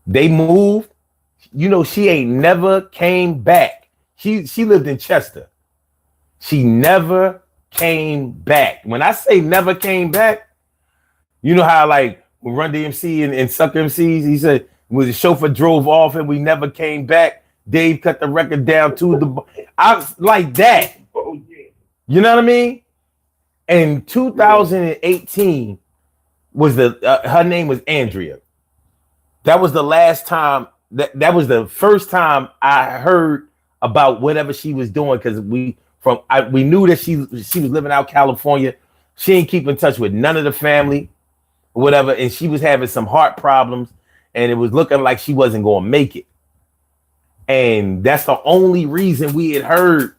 They moved. She ain't never came back. She lived in Chester. She never came back. When I say never came back, you know how like with Run DMC and Sucker MCs, he said when the chauffeur drove off and we never came back, Dave cut the record down to the. I was like that. Oh, yeah. You know what I mean? In 2018 was her name was Andrea. That was the last time that was the first time I heard about whatever she was doing, because we knew that she was living out California. She ain't keep in touch with none of the family, whatever, and she was having some heart problems, and it was looking like she wasn't going to make it. And that's the only reason we had heard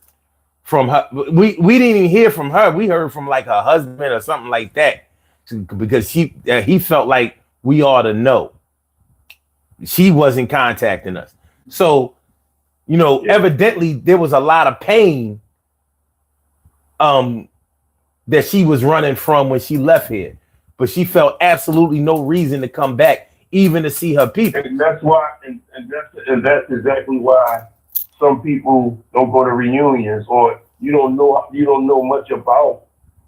from her. We didn't even hear from her. We heard from like her husband or something like that, because he felt like we ought to know. She wasn't contacting us. So, evidently there was a lot of pain that she was running from when she left here. But she felt absolutely no reason to come back, even to see her people. And that's why, and that's exactly why some people don't go to reunions, or you don't know much about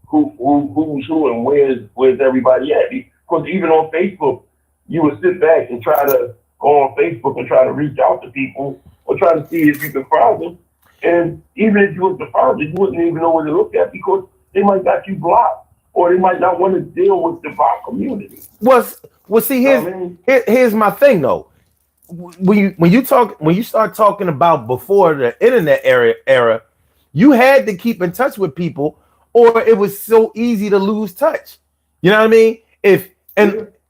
who's who and where's everybody at. Because even on Facebook, you would sit back and try to go on Facebook and try to reach out to people or try to see if you can find them. And even if you was to find them, you wouldn't even know where to look at because they might got you blocked or they might not want to deal with the black community. Well, see, here's my thing though. When you start talking about before the internet era, you had to keep in touch with people, or it was so easy to lose touch. You know what I mean?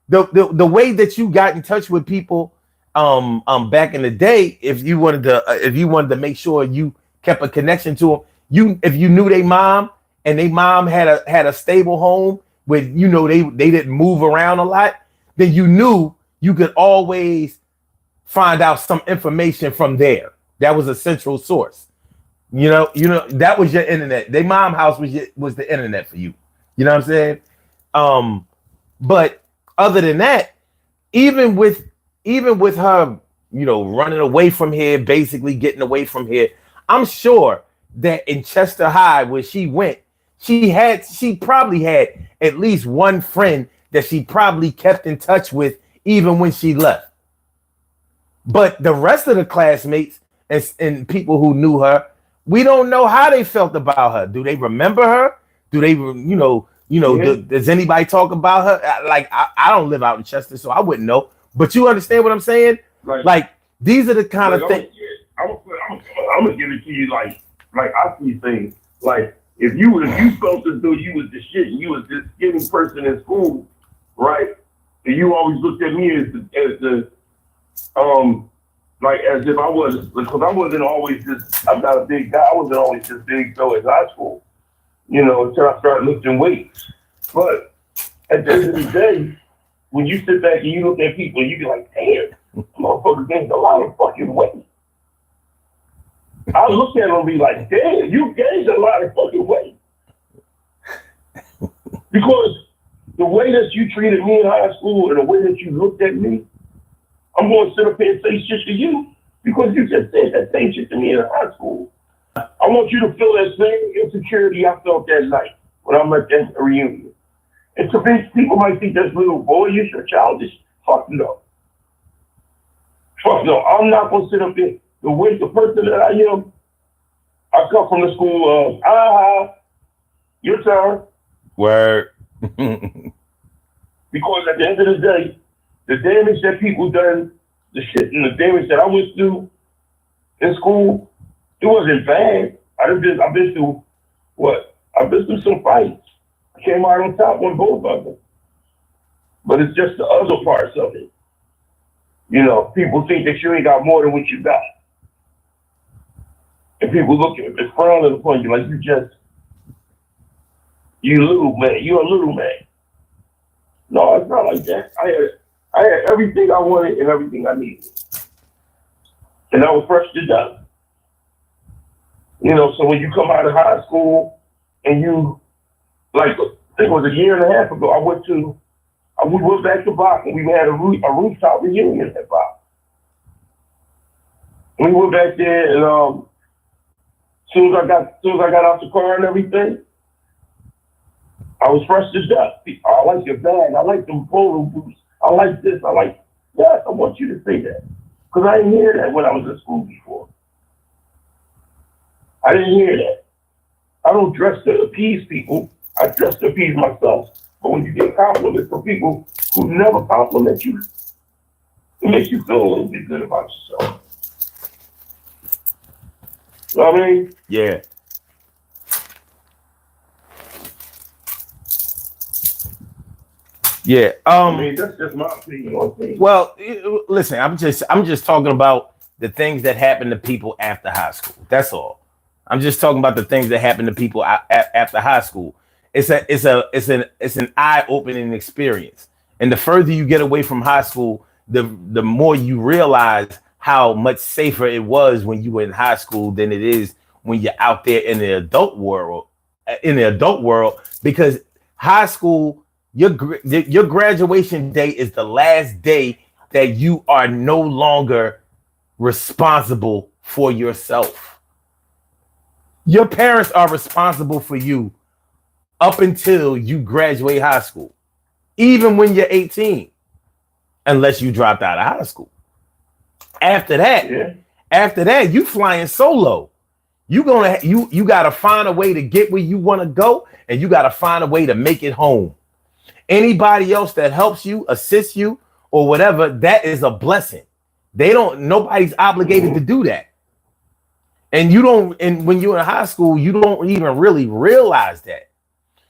The way that you got in touch with people back in the day, if you wanted to make sure you kept a connection to them, if you knew their mom and their mom had a stable home where they didn't move around a lot, then you knew you could always find out some information from there. That was a central source. You know that was your internet. Their mom house was the internet for you. You know what I'm saying? But other than that, even with her, running away from here, basically getting away from here, I'm sure that in Chester High, where she went, she probably had at least one friend that she probably kept in touch with even when she left. But the rest of the classmates and people who knew her, we don't know how they felt about her. Do they remember her? Do they, does anybody talk about her? Like, I don't live out in Chester, so I wouldn't know. But you understand what I'm saying? Like these are the kind of things. I'm gonna give it to you like I see things. Like if you supposed to do, you was the shit, you was this skinny person in school, right? And you always looked at me as the like as if I was, because I wasn't always this. I'm not a big guy. I wasn't always this big though in high school, until I started lifting weights. But at the end of the day, when you sit back and you look at people, you be like, damn, motherfucker gained a lot of fucking weight. I look at them and be like, damn, you gained a lot of fucking weight. Because the way that you treated me in high school and the way that you looked at me, I'm going to sit up here and say shit to you because you just said that same shit to me in high school. I want you to feel that same insecurity I felt that night when I'm at that reunion. And to me, people might think that's a little boyish or childish. Fuck no. Fuck no. I'm not going to sit up here. The person that I am, I come from the school of, your turn. Word. Because at the end of the day, the damage that people done, the shit and the damage that I went through in school, it wasn't bad. I've been through what? I've been through some fights. I came out on top on both of them. But it's just the other parts of it. People think that you ain't got more than what you got. And people look at it and frowning upon you like you little man. You're a little man. No, it's not like that. I had everything I wanted and everything I needed. And I was fresh to death. So when you come out of high school and you, like, I think it was a year and a half ago, we went back to Bach and we had a rooftop reunion at Bach. We went back there and as soon as I got out the car and everything, I was fresh to death. I like your bag. I like them polo boots. I like this. Yes, I want you to say that. Because I didn't hear that when I was in school before. I didn't hear that. I don't dress to appease people. I dress to appease myself. But when you get compliments from people who never compliment you, it makes you feel a little bit good about yourself. You know what I mean? Yeah. Yeah. I mean, that's just my opinion on things. Well, listen, I'm just talking about the things that happen to people after high school. That's all. I'm just talking about the things that happen to people after high school. It's an eye-opening experience. And the further you get away from high school, the more you realize how much safer it was when you were in high school than it is when you're out there in the adult world. Because high school, your graduation day is the last day that you are no longer responsible for yourself. Your parents are responsible for you up until you graduate high school, even when you're 18, unless you dropped out of high school. After that, you flying solo. You gotta find a way to get where you want to go, and you gotta find a way to make it home. Anybody else that helps you, assists you, or whatever, that is a blessing. Nobody's obligated to do that. And when you're in high school, you don't even really realize that.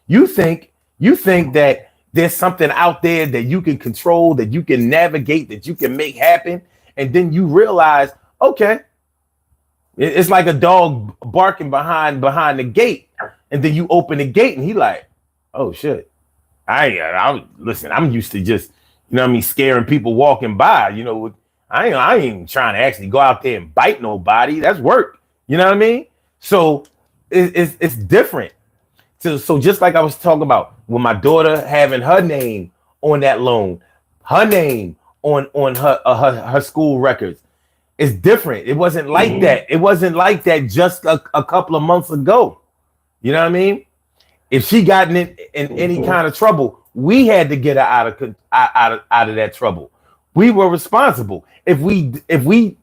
You think that there's something out there that you can control, that you can navigate, that you can make happen. And then you realize, okay, it's like a dog barking behind the gate. And then you open the gate and he like, oh shit. Listen, I'm used to just, scaring people walking by. I ain't trying to actually go out there and bite nobody. That's work. You know what I mean? So it's different. So just like I was talking about with my daughter having her name on that loan, her name on her school records, it's different. It wasn't like that. It wasn't like that just a couple of months ago. You know what I mean? If she got in any kind of trouble, we had to get her out of that trouble. We were responsible. If we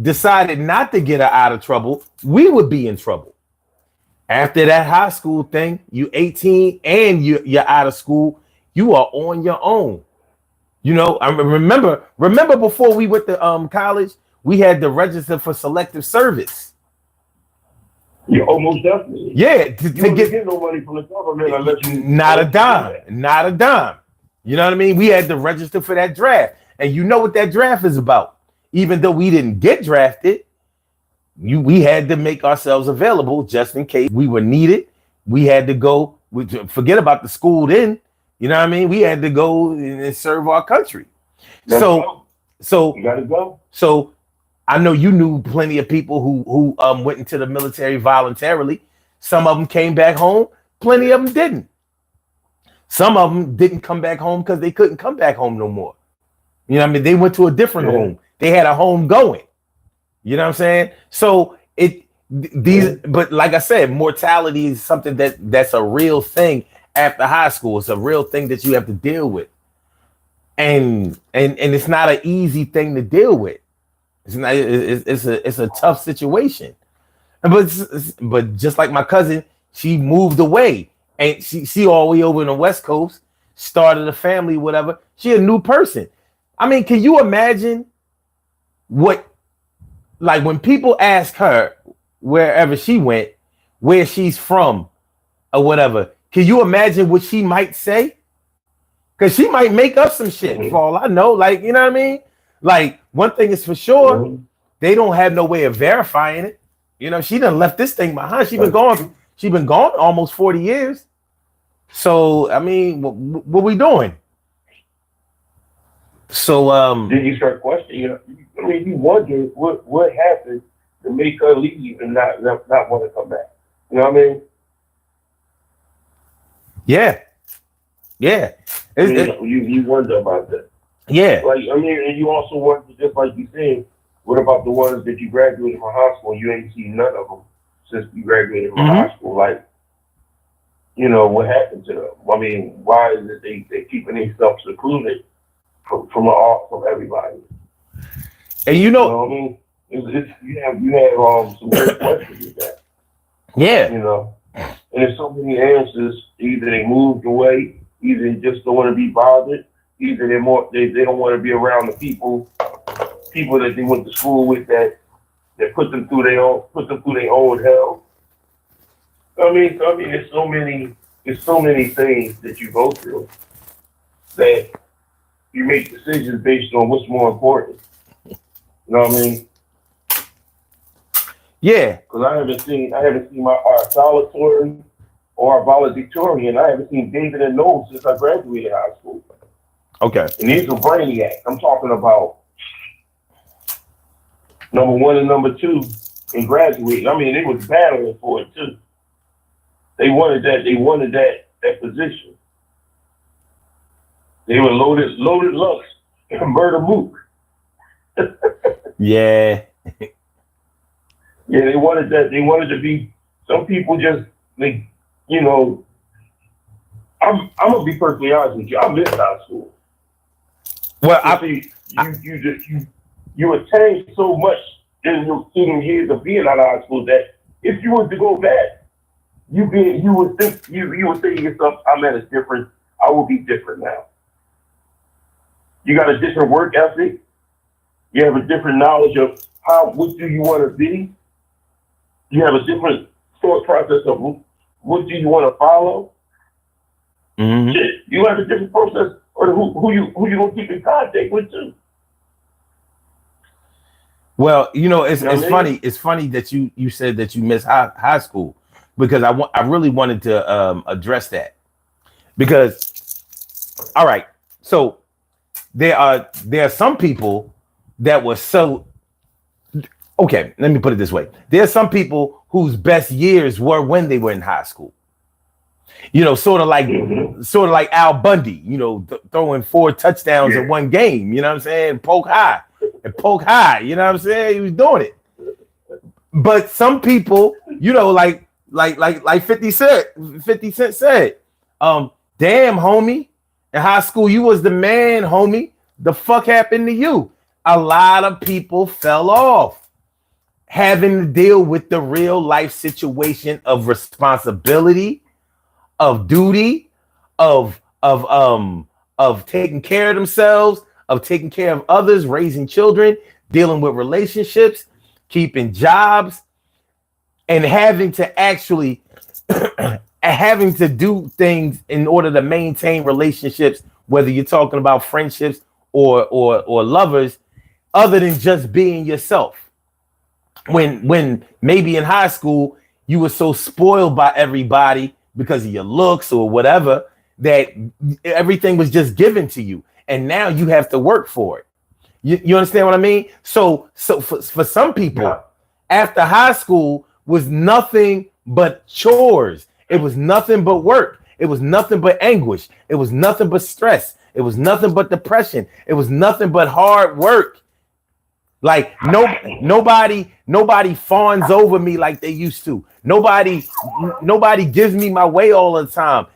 decided not to get her out of trouble, we would be in trouble. After that high school thing, you 18 and you're out of school, you are on your own. I remember before we went to college, we had to register for selective service. Yeah, almost definitely. Yeah, you don't get no money from the government unless you not a dime. You know what I mean? We had to register for that draft, and you know what that draft is about. Even though we didn't get drafted, we had to make ourselves available just in case we were needed. We had to go. Forget about the school then. You know what I mean? We had to go and serve our country. So you gotta go. So I know you knew plenty of people who went into the military voluntarily. Some of them came back home. Plenty of them didn't. Some of them didn't come back home because they couldn't come back home no more. You know what I mean? They went to a different home. They had a home going. You know what I'm saying? So but like I said, mortality is something that's a real thing after high school. It's a real thing that you have to deal with. And it's not an easy thing to deal with. It's a tough situation. But just like my cousin, she moved away and she all the way over in the West Coast, started a family, whatever. She a new person. I mean, can you imagine when people ask her wherever she went, where she's from or whatever, can you imagine what she might say? Because she might make up some shit for all I know. Like, you know what I mean? Like, one thing is for sure, they don't have no way of verifying it. She done left this thing behind. She's been gone almost 40 years. So, I mean, what we doing? So, then you start questioning, you wonder what happened to make her leave and not want to come back. You know what I mean? Yeah. You wonder about that. Yeah. And you also wonder, just like you said, what about the ones that you graduated from high school? You ain't seen none of them since you graduated from high school. Like, what happened to them? I mean, why is it they keeping themselves secluded from everybody? And you know what I mean? You have some great questions with that. Yeah. And there's so many answers. Either they moved away, either they just don't want to be bothered, either they don't want to be around the people that they went to school with that put them through their own hell. I mean, there's so many things that you go through that you make decisions based on what's more important. You know what I mean? Yeah. Because I haven't seen our solitary or our valedictorian. I haven't seen David and Noel since I graduated high school. Okay. And these are brainiacs. I'm talking about number 1 and number 2 in graduating. I mean, they was battling for it too. They wanted that position. They were loaded lunch and murder mook. Yeah. Yeah, they wanted that. They wanted to be. Some people just like, you know. I'm gonna be perfectly honest with you. I missed high school. Well, You see, you attained so much in your student years of being out of high school that if you were to go back, you would think you would say to yourself, I'm at a different. I will be different now. You got a different work ethic. You have a different knowledge of what do you want to be. You have a different thought process of what do you want to follow. mm-hmm. Shit, you have a different process, or who you gonna keep in contact with too. Well, you know, it's You know what I mean? funny. It's funny that you said that you missed high school, because I really wanted to address that, because all right, so there are some people that were so okay. Let me put it this way: there are some people whose best years were when they were in high school. You know, sort of like Al Bundy. You know, throwing 4 touchdowns in one game. You know what I'm saying? Poke high. You know what I'm saying? He was doing it. But some people, you know, like 50 Cent said, damn, homie, in high school you was the man, homie. The fuck happened to you? A lot of people fell off, having to deal with the real life situation of responsibility, of duty, of taking care of themselves, of taking care of others, raising children, dealing with relationships, keeping jobs, and having to actually having to do things in order to maintain relationships, whether you're talking about friendships or lovers, other than just being yourself. When maybe in high school you were so spoiled by everybody because of your looks or whatever that everything was just given to you, and now you have to work for it. You understand what I mean? So for some people, after high school was nothing but chores. It was nothing but work. It was nothing but anguish. It was nothing but stress. It was nothing but depression. It was nothing but hard work. Like nobody fawns over me like they used to. Nobody gives me my way all the time.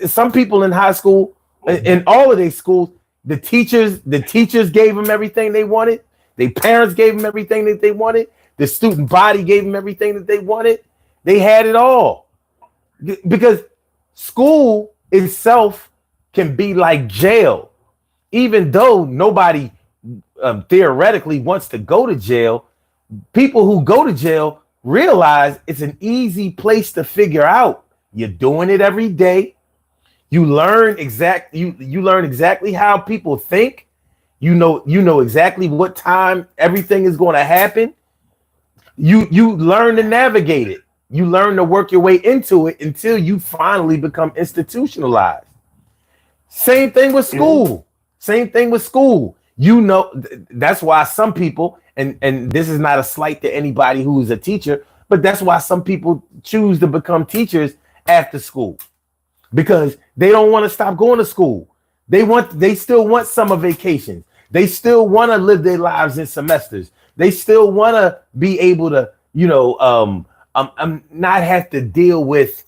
Some people in high school, in all of their schools, the teachers gave them everything they wanted. Their parents gave them everything that they wanted. The student body gave them everything that they wanted. They had it all. Because school itself can be like jail. Even though nobody theoretically wants to go to jail, people who go to jail realize it's an easy place to figure out. You're doing it every day. You learn exactly how people think. You know exactly what time everything is going to happen. You learn to navigate it. You learn to work your way into it until you finally become institutionalized. Same thing with school. Same thing with school. You know, that's why some people, and this is not a slight to anybody who is a teacher, but that's why some people choose to become teachers after school, because they don't want to stop going to school. They still want summer vacations. They still want to live their lives in semesters. They still want to be able to, not have to deal with.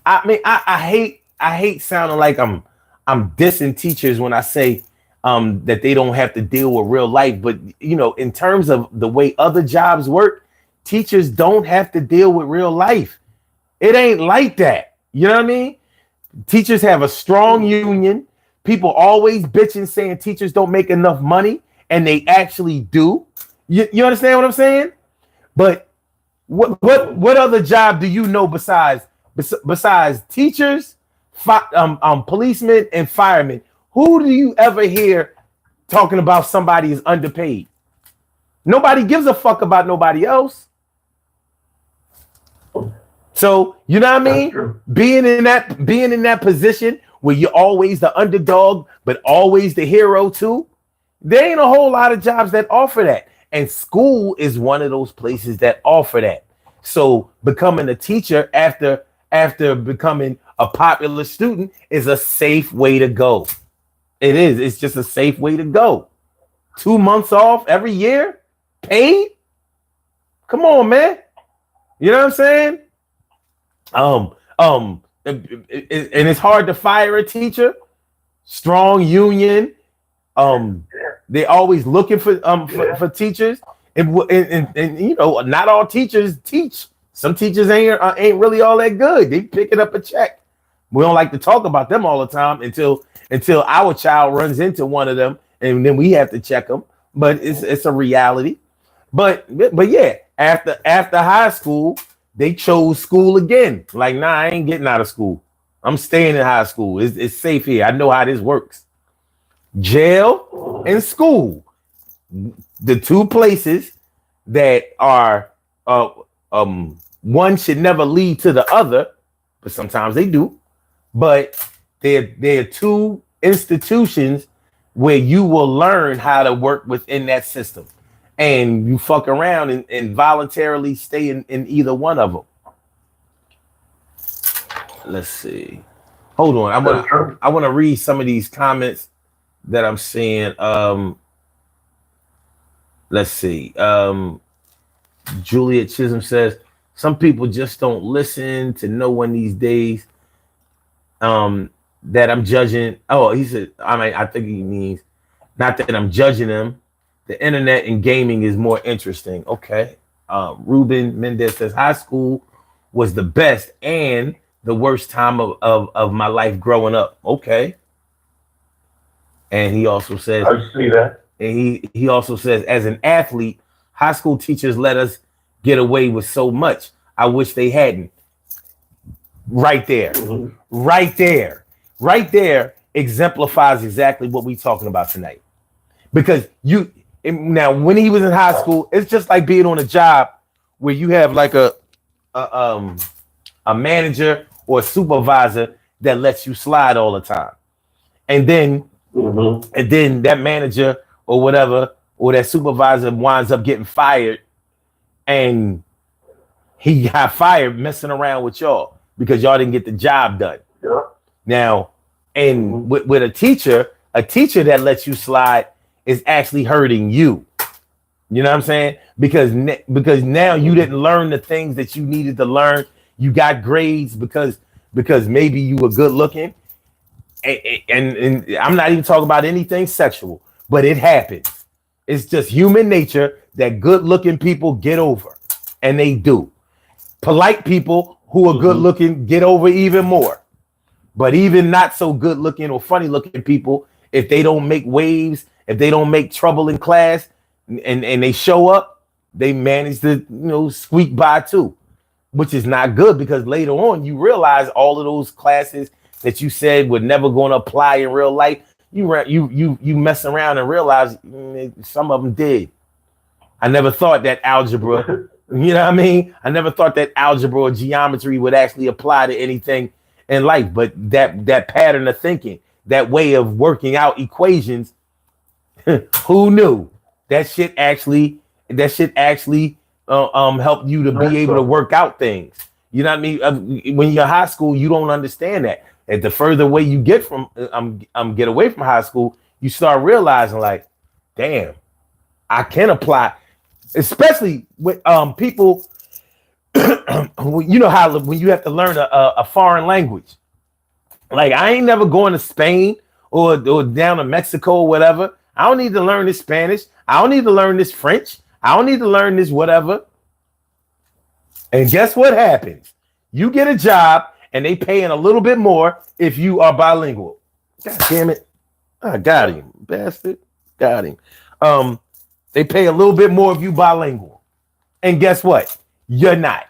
I mean, I hate sounding like I'm dissing teachers when I say that they don't have to deal with real life. But, in terms of the way other jobs work, teachers don't have to deal with real life. It ain't like that. You know what I mean? Teachers have a strong union. People always bitching saying teachers don't make enough money, and they actually do. You understand what I'm saying? But what other job do you know besides teachers, policemen, and firemen? Who do you ever hear talking about somebody is underpaid? Nobody gives a fuck about nobody else. So you know what I mean? Being in that position where you're always the underdog, but always the hero too. There ain't a whole lot of jobs that offer that. And school is one of those places that offer that. So becoming a teacher after after becoming a popular student is a safe way to go. It is. It's just a safe way to go. 2 months off every year, paid. Come on, man. You know what I'm saying? And it's hard to fire a teacher. Strong union. They're always looking for teachers, and you know, not all teachers teach. Some teachers ain't really all that good. They picking up a check. We don't like to talk about them all the time until our child runs into one of them, and then we have to check them. But it's a reality. But yeah, after high school, they chose school again. Like, nah, I ain't getting out of school. I'm staying in high school. It's safe here. I know how this works. Jail and school, the two places that are one should never lead to the other, but sometimes they do. But they're two institutions where you will learn how to work within that system, and you fuck around and voluntarily stay in either one of them. Let's see. Hold on. I want to read some of these comments that I'm seeing. Let's see. Juliet Chisholm says some people just don't listen to no one these days. That I'm judging. Oh, he said, I think he means not that I'm judging them. The internet and gaming is more interesting. Okay. Ruben Mendez says high school was the best and the worst time of my life growing up. Okay. And he also says, I see that. And he also says, as an athlete, high school teachers let us get away with so much. I wish they hadn't. Right there. Mm-hmm. Right there exemplifies exactly what we're talking about tonight. Because now when he was in high school, it's just like being on a job where you have like a manager or a supervisor that lets you slide all the time. And then that manager or whatever, or that supervisor winds up getting fired, and he got fired messing around with y'all because y'all didn't get the job done. Yeah. Now, and with a teacher that lets you slide is actually hurting you. You know what I'm saying? Because now you didn't learn the things that you needed to learn. You got grades because maybe you were good looking. And I'm not even talking about anything sexual, but it happens. It's just human nature that good looking people get over, and they do. Polite people who are good looking get over even more. But even not so good looking or funny looking people, if they don't make waves, if they don't make trouble in class and they show up, they manage to squeak by too, which is not good, because later on you realize all of those classes that you said were never going to apply in real life, you mess around and realize some of them did. I never thought that algebra, you know what I mean? I never thought that algebra or geometry would actually apply to anything in life, but that pattern of thinking, that way of working out equations, who knew that shit actually help you to be able to work out things. You know what I mean? When you're in high school, you don't understand that. And the further away you get from get away from high school, you start realizing, like, damn, I can apply, especially with people. You know how when you have to learn a foreign language. Like, I ain't never going to Spain or down to Mexico or whatever. I don't need to learn this Spanish. I don't need to learn this French. I don't need to learn this whatever. And guess what happens? You get a job and they paying a little bit more if you are bilingual. God damn it. I got him, bastard. Got him. They pay a little bit more if you bilingual. And guess what? You're not.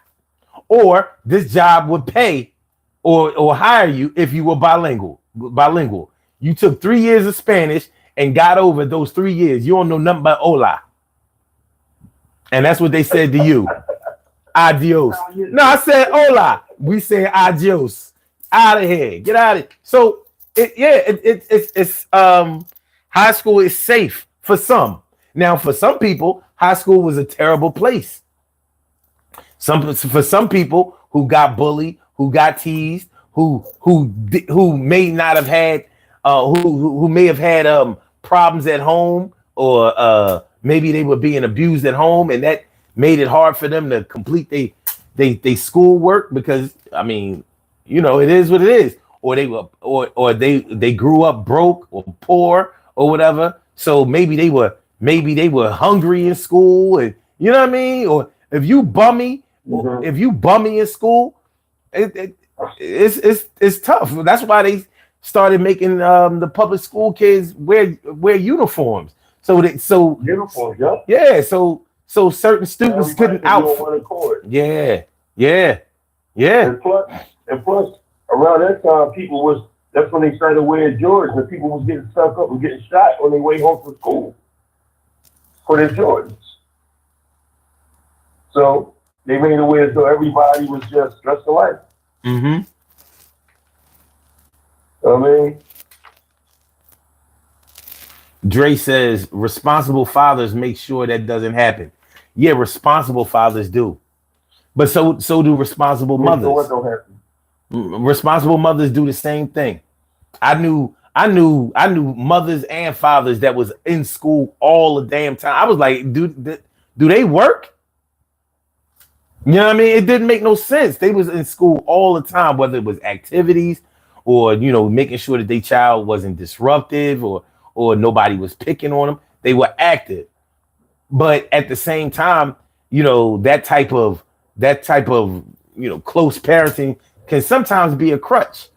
Or this job would pay or hire you if you were bilingual. You took 3 years of Spanish and got over those 3 years. You don't know nothing but hola. And that's what they said to you. Adios. No, I said hola. We say adios. Out of here. Get out of here. So it's high school is safe for some. Now, for some people, high school was a terrible place. For some people who got bullied who got teased, who may not have had, who may have had problems at home, or maybe they were being abused at home, and that made it hard for them to complete they school work, because I mean, you know, it is what it is. Or they were, or they grew up broke or poor or whatever. So maybe they were hungry in school, and you know what I mean. Or if you bummy, if you bummy in school, it's tough. That's why they started making the public school kids wear uniforms. So Uniforms, yeah. Yeah, so certain students couldn't out. Yeah. And plus, around that time, that's when they started wearing Jordans, and people was getting stuck up and getting shot on their way home from school for their Jordans. So they made it wear as though everybody was just dressed alike. Mm-hmm. I mean, Dre says responsible fathers make sure that doesn't happen. Yeah, responsible fathers do, but so do responsible mothers. What don't happen? Responsible mothers do the same thing. I knew mothers and fathers that was in school all the damn time. I was like, do they work? You know what I mean? It didn't make no sense. They was in school all the time, whether it was activities or, you know, making sure that their child wasn't disruptive or nobody was picking on them. They were active. But at the same time, you know, that type of, you know, close parenting can sometimes be a crutch,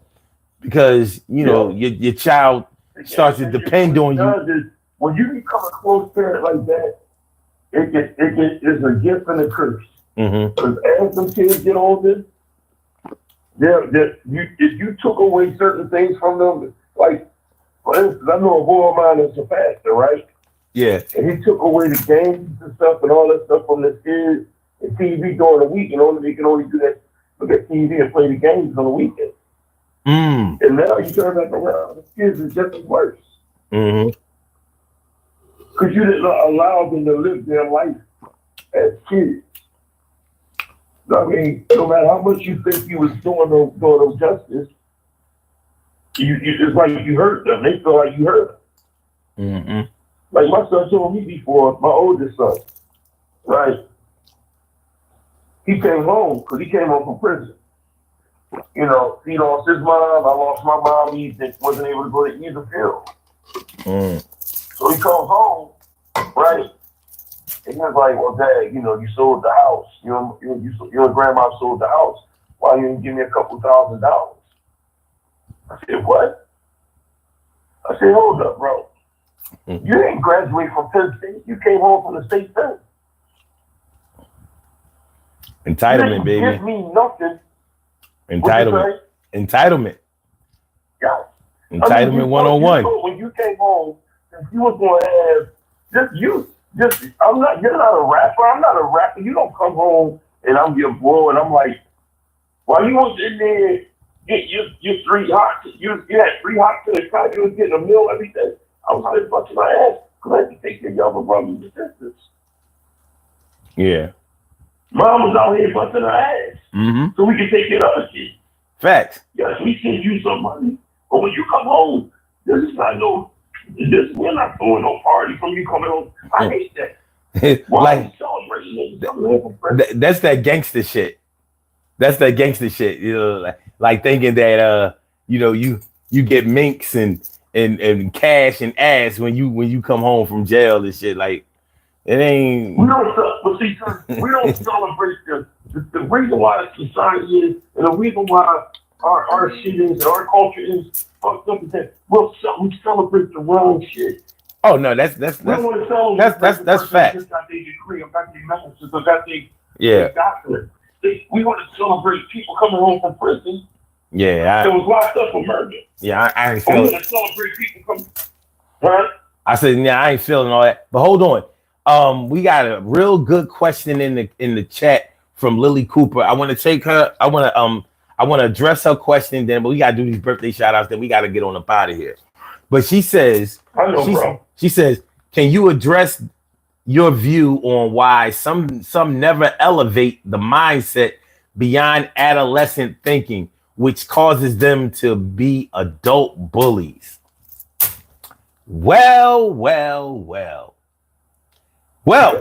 because, you know, your child starts to depend on you. When you become a close parent like that, it's a gift and a curse. Mm-hmm. Because as the kids get older, if you took away certain things from them, like, for instance, I know a boy of mine that's a pastor, right? Yeah. And he took away the games and stuff and all that stuff from the kids and TV during the week, and they can only do that, look at TV and play the games on the weekend. Mm. And now you turn back around, the kids are just as worse. Mm-hmm. Because you didn't allow them to live their life as kids. I mean, no matter how much you think you was doing them justice, it's like you hurt them. They feel like you hurt them. Mm-hmm. Like my son told me before, my oldest son, right? He came home because he came home from prison. You know, he lost his mom. I lost my mom. He wasn't able to go to either funeral. Mm. So he comes home, right? And he was like, "Well, Dad, you know, you sold the house. You and Grandma sold the house. Why you didn't give me a couple $1,000?" I said, "What?" I said, "Hold up, bro. You didn't graduate from Penn State. You came home from the state pen. Entitlement, baby. Give me nothing. Entitlement. Entitlement. Yeah. Entitlement 101. When you came home, if you was going to have you're not a rapper. I'm not a rapper. You don't come home and I'm your bro and I'm like, while you was in there, you 3 hot. You had 3 hot to the car. You was getting a meal every day. I was out there busting my ass because I had to take care of younger brothers and sisters. Yeah. Mom was out here busting her ass so we could take care of other kids. Facts. Yes, we send you some money, but when you come home, we're not throwing no party from you coming home. I hate that. Like, that's that gangster shit. That's that gangster shit. You know, like thinking that you know, you get minks and cash and ass when you come home from jail and shit. Like, it ain't. We don't celebrate the reason why society is, and the reason why our shit is, and our culture is fucked up is that we celebrate the wrong shit. Oh no, that's fact. Yeah. We want to celebrate people coming home from prison. Yeah, that was locked up for murder. Yeah, I ain't feeling. We want to celebrate people coming. Huh? I said, yeah, I ain't feeling all that. But hold on. We got a real good question in the chat from Lily Cooper. I want to take her. I want to address her question then, but we got to do these birthday shout outs. Then we got to get on up out of here. But she says, she says, can you address your view on why some never elevate the mindset beyond adolescent thinking, which causes them to be adult bullies. Well, well, well. Well,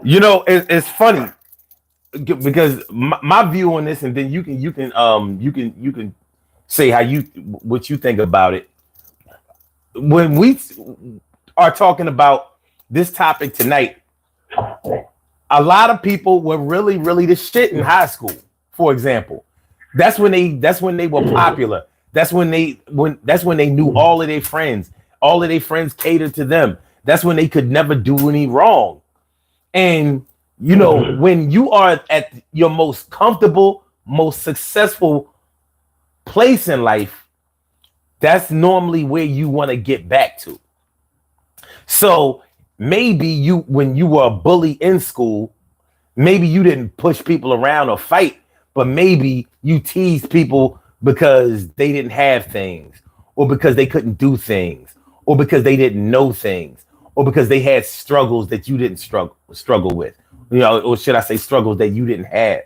it's funny because my view on this, and then you can say what you think about it. When we are talking about this topic tonight, a lot of people were really, really the shit in high school. For example, that's when they were popular. That's when they knew all of their friends. All of their friends catered to them. That's when they could never do any wrong. And when you are at your most comfortable, most successful place in life, that's normally where you want to get back to. So maybe when you were a bully in school, maybe you didn't push people around or fight, but maybe you teased people because they didn't have things, or because they couldn't do things, or because they didn't know things, or because they had struggles that you didn't struggle with, or should I say struggles that you didn't have.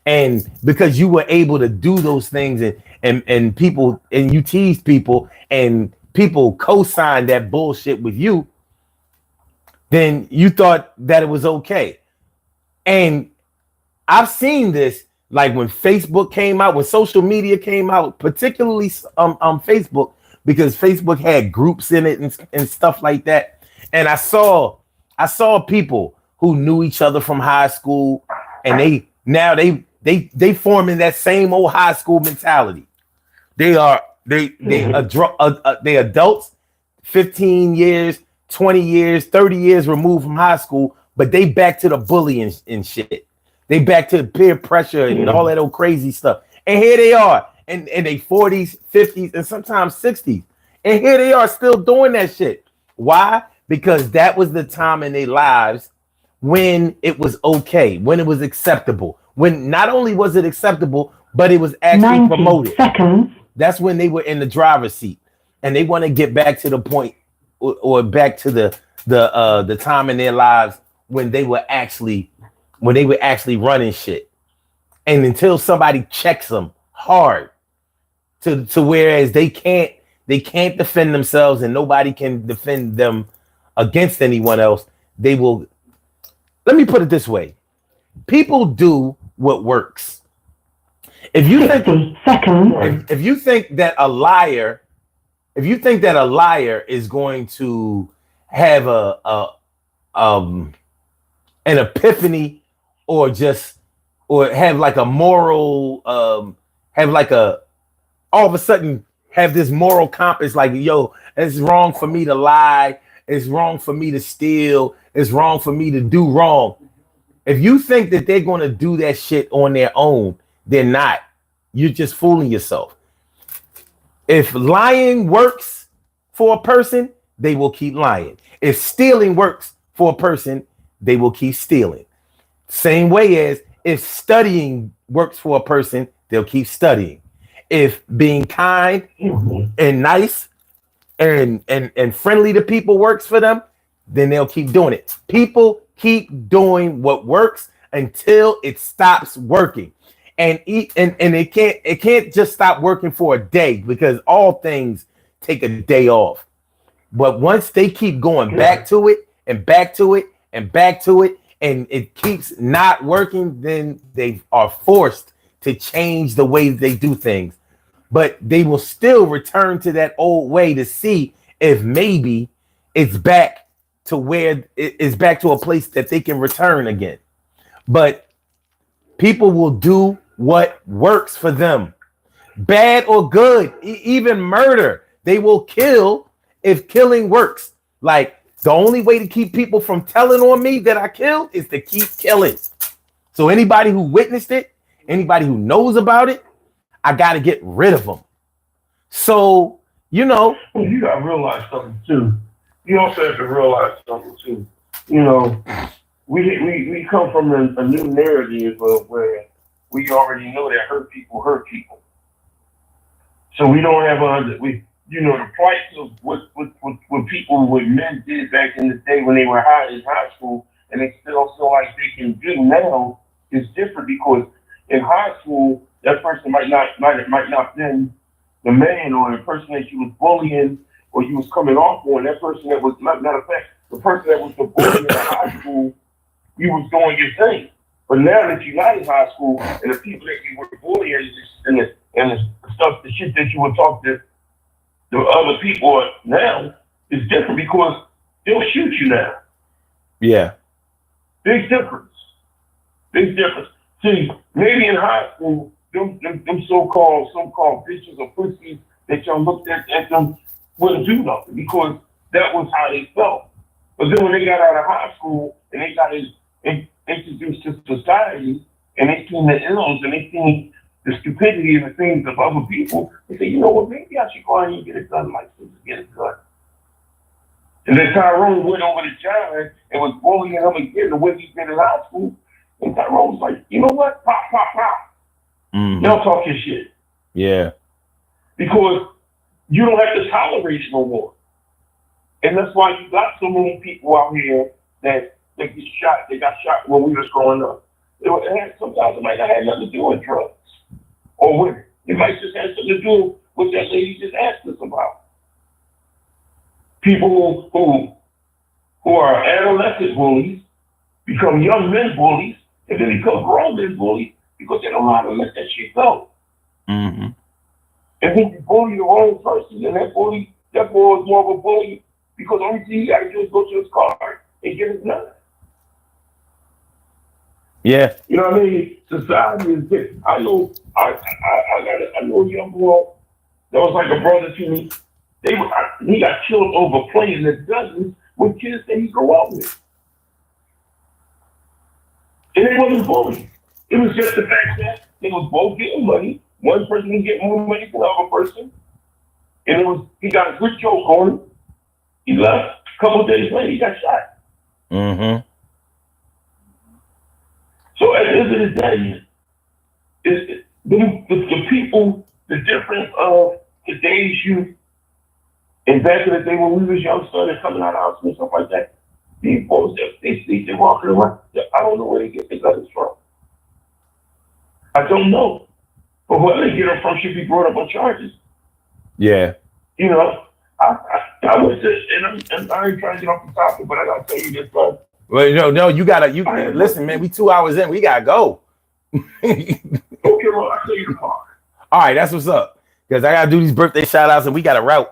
And because you were able to do those things and people, and you teased people and people co-signed that bullshit with you, then you thought that it was okay. And I've seen this, like when Facebook came out, when social media came out, particularly Facebook, because Facebook had groups in it and stuff like that. And I saw people who knew each other from high school, and they forming that same old high school mentality. They adults, 15 years, 20 years, 30 years removed from high school, but they back to the bullying and shit. They back to peer pressure and all that old crazy stuff. And here they are in their 40s, 50s, and sometimes 60s. And here they are still doing that shit. Why? Because that was the time in their lives when it was okay, when it was acceptable. When not only was it acceptable, but it was actually promoted. Seconds. That's when they were in the driver's seat, and they want to get back to the point, or back to the time in their lives when they were actually running shit. And until somebody checks them hard, to whereas they can't defend themselves and nobody can defend them against anyone else, they will. Let me put it this way: people do what works. If you think seconds. If you think that a liar is going to have an epiphany, or have like a moral, all of a sudden have this moral compass, like, yo, it's wrong for me to lie, it's wrong for me to steal, it's wrong for me to do wrong. If you think that they're going to do that shit on their own, they're not. You're just fooling yourself. If lying works for a person, they will keep lying. If stealing works for a person, they will keep stealing. Same way as if studying works for a person, they'll keep studying. If being kind and nice and friendly to people works for them, then they'll keep doing it. People keep doing what works until it stops working. And it can't just stop working for a day, because all things take a day off. But once they keep going back to it and back to it and back to it, and it keeps not working, then they are forced to change the way they do things. But they will still return to that old way to see if maybe it's back to where it's back to a place that they can return again. But people will do what works for them, bad or good, even murder. They will kill if killing works. Like, the only way to keep people from telling on me that I killed is to keep killing. So anybody who witnessed it, anybody who knows about it, I got to get rid of them. So, you got to realize something too. You also have to realize something too. We come from a new narrative of where we already know that hurt people. So we don't have the price of what people, what men did back in the day when they were in high school, and they still feel like they can do now, is different, because in high school, that person might not been the man or the person that you was bullying or you was coming off on. That person that was matter of fact, the person that was the bully in high school, you was doing your thing. But now that you're not in high school and the people that you were bullying and the stuff, the shit that you would talk to the other people now is different because they'll shoot you now. Yeah. Big difference. Big difference. See, maybe in high school, them so-called bitches or pussies that y'all looked at them wouldn't do nothing because that was how they felt. But then when they got out of high school and they got introduced to society and they seen the ills and they seen the stupidity and the things of other people, they say, you know what, maybe I should go out and get a gun license and get a gun. And then Tyrone went over to John and was bullying him again the way he did in high school. And Tyrone was like, you know what? Pop, pop, pop. Y'all talk your shit. Yeah. Because you don't have to tolerate no more. And that's why you got so many people out here that get shot. They got shot when we was growing up. Sometimes it might not have nothing to do with drugs or women. It might just have something to do with that lady just asked us about. People who are adolescent bullies become young men bullies, and then become grown men bullies because they don't know how to let that shit go. Mm-hmm. And then you bully the wrong person, and that boy is more of a bully because the only thing he got to do is go to his car and get his gun. Yeah. You know what I mean? Society is different. I know a young boy that was like a brother to me. He got killed over playing the dozens with kids that he grew up with. And it wasn't bullying. It was just the fact that they was both getting money. One person was getting more money than the other person. And he got a good joke on him. He left. A couple of days later, he got shot. Mm-hmm. So at the end of the day, the people, the difference of today's youth and back in the day when we was young son and coming out of house and stuff like that, people, they sleep, they're walking around. I don't know where they get their guns from. I don't know. But whoever they get them from should be brought up on charges. Yeah. You know, I would say, and I ain't trying to get off the topic, but I gotta tell you this, bro. Well, no, you listen, man. We 2 hours in, we gotta go. Okay, well, I'll tell you the part. All right, that's what's up. Because I gotta do these birthday shout outs and we got a route.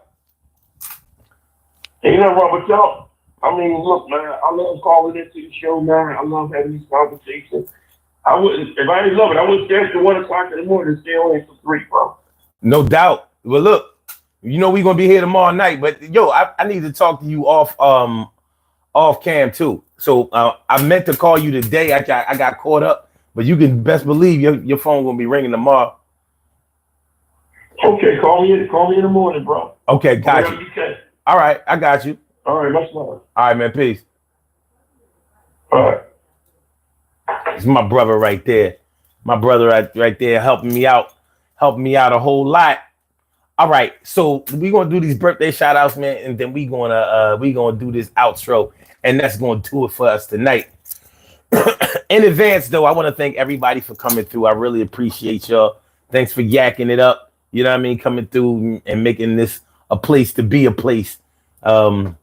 Ain't nothing wrong with y'all. I mean, look, man, I love calling into the show, man. I love having these conversations. I wouldn't, if I didn't love it, I wouldn't stay after 1 o'clock in the morning and stay on until 3, bro. No doubt. Well, look, you know we're gonna be here tomorrow night, but yo, I need to talk to you off cam too. So I meant to call you today. I got caught up, but you can best believe your phone gonna be ringing tomorrow. Okay, call me in the morning, bro. Okay, got you. All right, I got you. All right, much love. All right, man, peace. All right. It's my brother right there. My brother right there helping me out a whole lot. All right, so we're gonna do these birthday shout outs, man, and then we gonna do this outro, and that's gonna do it for us tonight. In advance, though, I want to thank everybody for coming through. I really appreciate y'all. Thanks for yakking it up. You know what I mean? Coming through and making this a place to be a place. So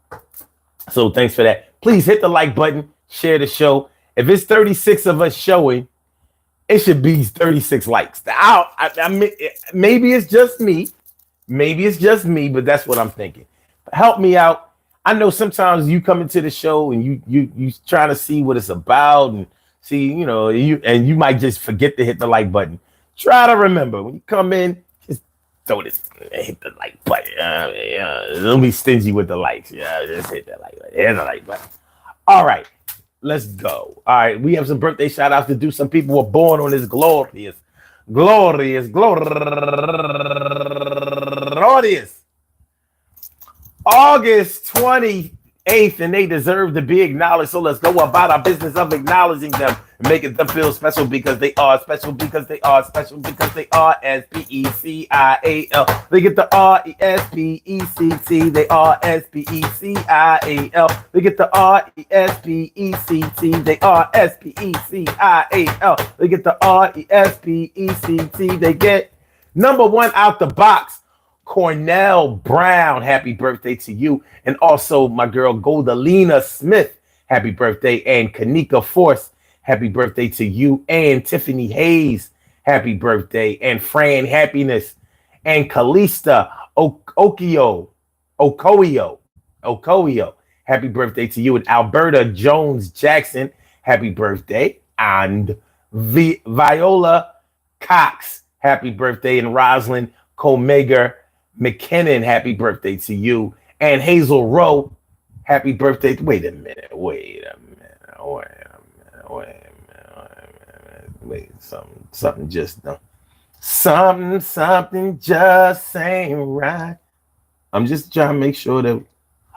thanks for that. Please hit the like button, share the show. If it's 36 of us showing, it should be 36 likes. Maybe it's just me. Maybe it's just me, but that's what I'm thinking. Help me out. I know sometimes you come into the show and you trying to see what it's about and see, you know, you might just forget to hit the like button. Try to remember when you come in, just throw this, hit the like button. Don't be stingy with the likes. Yeah, just hit that like button. Hit the like button. All right, let's go. All right, we have some birthday shout outs to do. Some people were born on this glorious August 28th, and they deserve to be acknowledged. So let's go about our business of acknowledging them. making them feel special because they are special because they are special because they are SPECIAL. They get the RESPECT. They are SPECIAL. They get the RESPECT. They are SPECIAL. They get the RESPECT. They get number one out the box. Cornell Brown, happy birthday to you. And also my girl Goldalina Smith, happy birthday. And Kanika Force, happy birthday to you. And Tiffany Hayes, happy birthday. And Fran Happiness. And Kalista Okoyo, happy birthday to you. And Alberta Jones Jackson, happy birthday. And Viola Cox, happy birthday. And Rosalind Comega McKinnon, happy birthday to you. And Hazel Rowe, happy birthday. Wait a minute. Something just done. Something just ain't right. I'm just trying to make sure that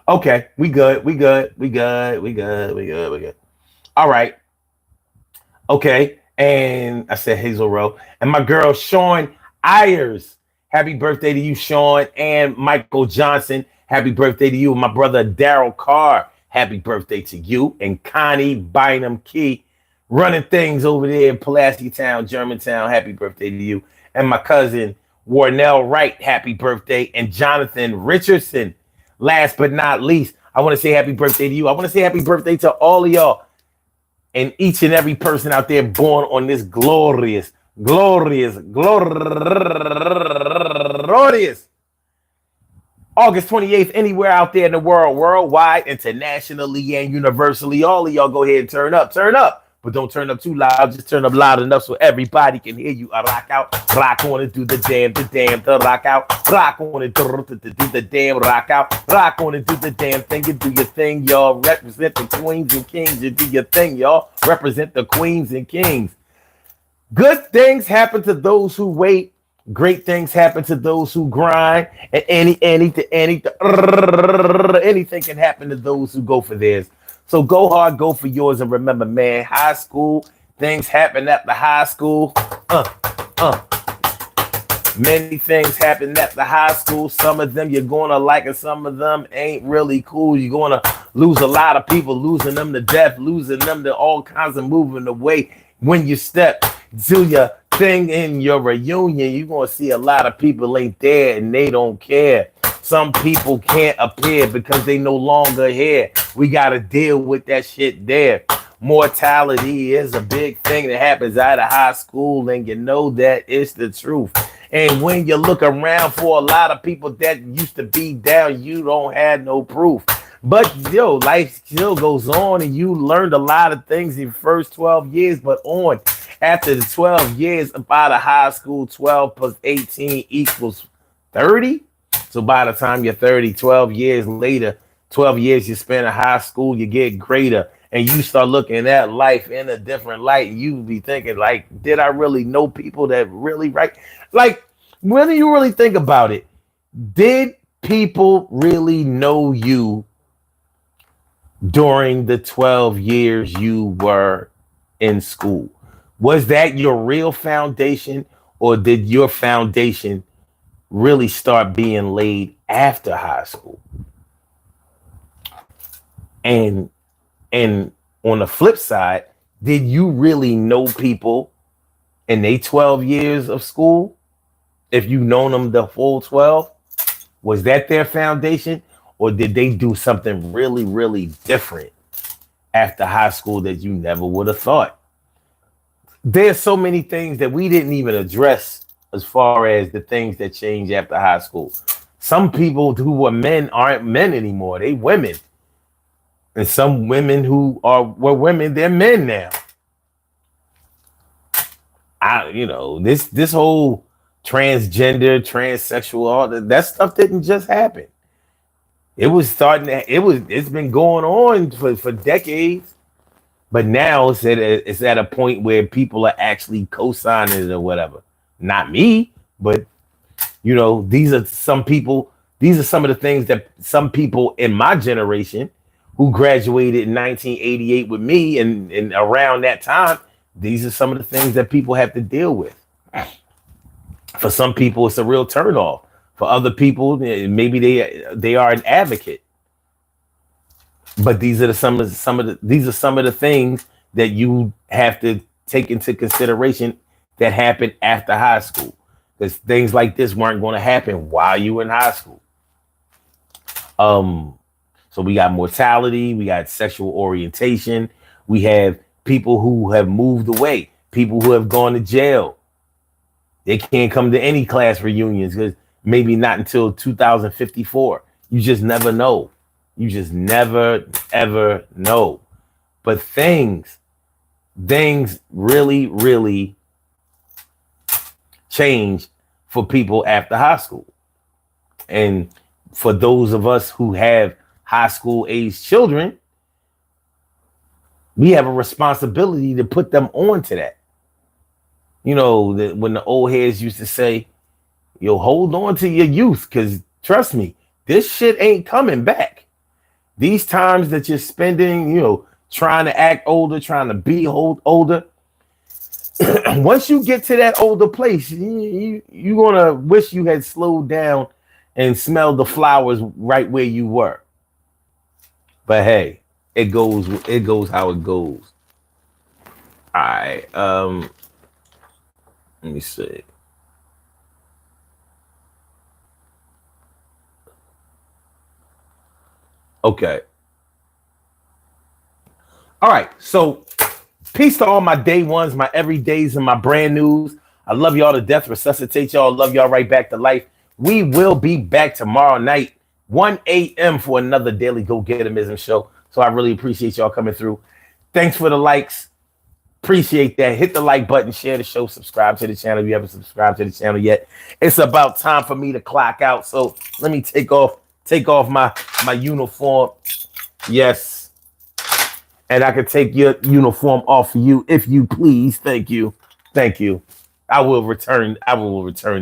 okay, we good. All right. Okay. And I said Hazel Rowe. And my girl Sean Ayers. Happy birthday to you, Sean. And Michael Johnson, happy birthday to you. And my brother Daryl Carr, happy birthday to you. And Connie Bynum Key, running things over there in Pulaski Town, Germantown, happy birthday to you. And my cousin Warnell Wright, happy birthday. And Jonathan Richardson, last but not least, I want to say happy birthday to you. I want to say happy birthday to all of y'all and each and every person out there born on this glorious August 28th, anywhere out there in the world, worldwide, internationally, and universally. All of y'all go ahead and turn up, but don't turn up too loud. Just turn up loud enough so everybody can hear you. Rock out, rock on and do the damn, the rock out, rock on and do the damn, rock out, rock on and do the damn thing. You do your thing, y'all. Represent the queens and kings. You do your thing, y'all. Represent the queens and kings. Good things happen to those who wait. Great things happen to those who grind. And anything can happen to those who go for theirs. So go hard, go for yours. And remember, man, high school, things happen at the high school. Many things happen at the high school. Some of them you're going to like, and some of them ain't really cool. You're going to lose a lot of people, losing them to death, losing them to all kinds of moving away. When you step to your thing in your reunion, you're going to see a lot of people ain't there and they don't care. Some people can't appear because they no longer here. We got to deal with that shit there. Mortality is a big thing that happens out of high school, and you know that it's the truth. And when you look around for a lot of people that used to be down, you don't have no proof. But yo, life still goes on, and you learned a lot of things in the first 12 years. But on after the 12 years about a high school, 12 plus 18 equals 30. So by the time you're 30, 12 years later, 12 years you spend in high school, you get greater, and you start looking at life in a different light. And you be thinking, like, did I really know people that really right? Like, when you really think about it, did people really know you during the 12 years you were in school? Was that your real foundation, or did your foundation really start being laid after high school? And on the flip side, did you really know people in their 12 years of school? If you known them the full 12, was that their foundation? Or did they do something really, really different after high school that you never would have thought? There's so many things that we didn't even address as far as the things that change after high school. Some people who were men aren't men anymore. They women. And some women who were women, they're men now. This whole transgender, transsexual, all that stuff didn't just happen. It's been going on for decades, but now it's at a point where people are actually co-signing it or whatever. Not me, but these are some of the things that some people in my generation who graduated in 1988 with me and around that time, these are some of the things that people have to deal with. For some people, it's a real turnoff. For other people, maybe they are an advocate. But these are some of the things that you have to take into consideration that happened after high school. Because things like this weren't going to happen while you were in high school. So we got mortality, we got sexual orientation, we have people who have moved away, people who have gone to jail. They can't come to any class reunions because maybe not until 2054. You just never know. You just never, ever know. But things really, really change for people after high school. And for those of us who have high school age children, we have a responsibility to put them on to that. You know, when the old heads used to say, yo, hold on to your youth, because trust me, this shit ain't coming back. These times that you're spending, you know, trying to act older, trying to be older, once you get to that older place, you're going to wish you had slowed down and smelled the flowers right where you were. But hey, it goes how it goes. All right. Let me see. Okay. All right. So peace to all my day ones, my everydays, and my brand news. I love y'all to death. Resuscitate y'all. Love y'all right back to life. We will be back tomorrow night, 1 a.m. for another Daily Go Getimism show. So I really appreciate y'all coming through. Thanks for the likes. Appreciate that. Hit the like button, share the show, subscribe to the channel if you haven't subscribed to the channel yet. It's about time for me to clock out. So let me take off my uniform. Yes. And I can take your uniform off for you if you please. Thank you. Thank you. I will return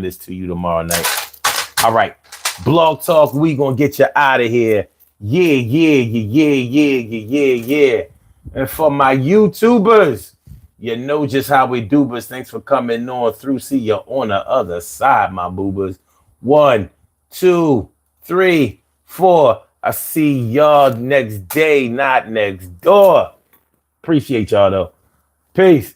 this to you tomorrow night. All right. Blog Talk, we gonna get you out of here. Yeah. And for my YouTubers, you know just how we do, but thanks for coming on through. See you on the other side, my boobers. 1, 2, 3, 4. I see y'all next day, not next door. Appreciate y'all though. Peace.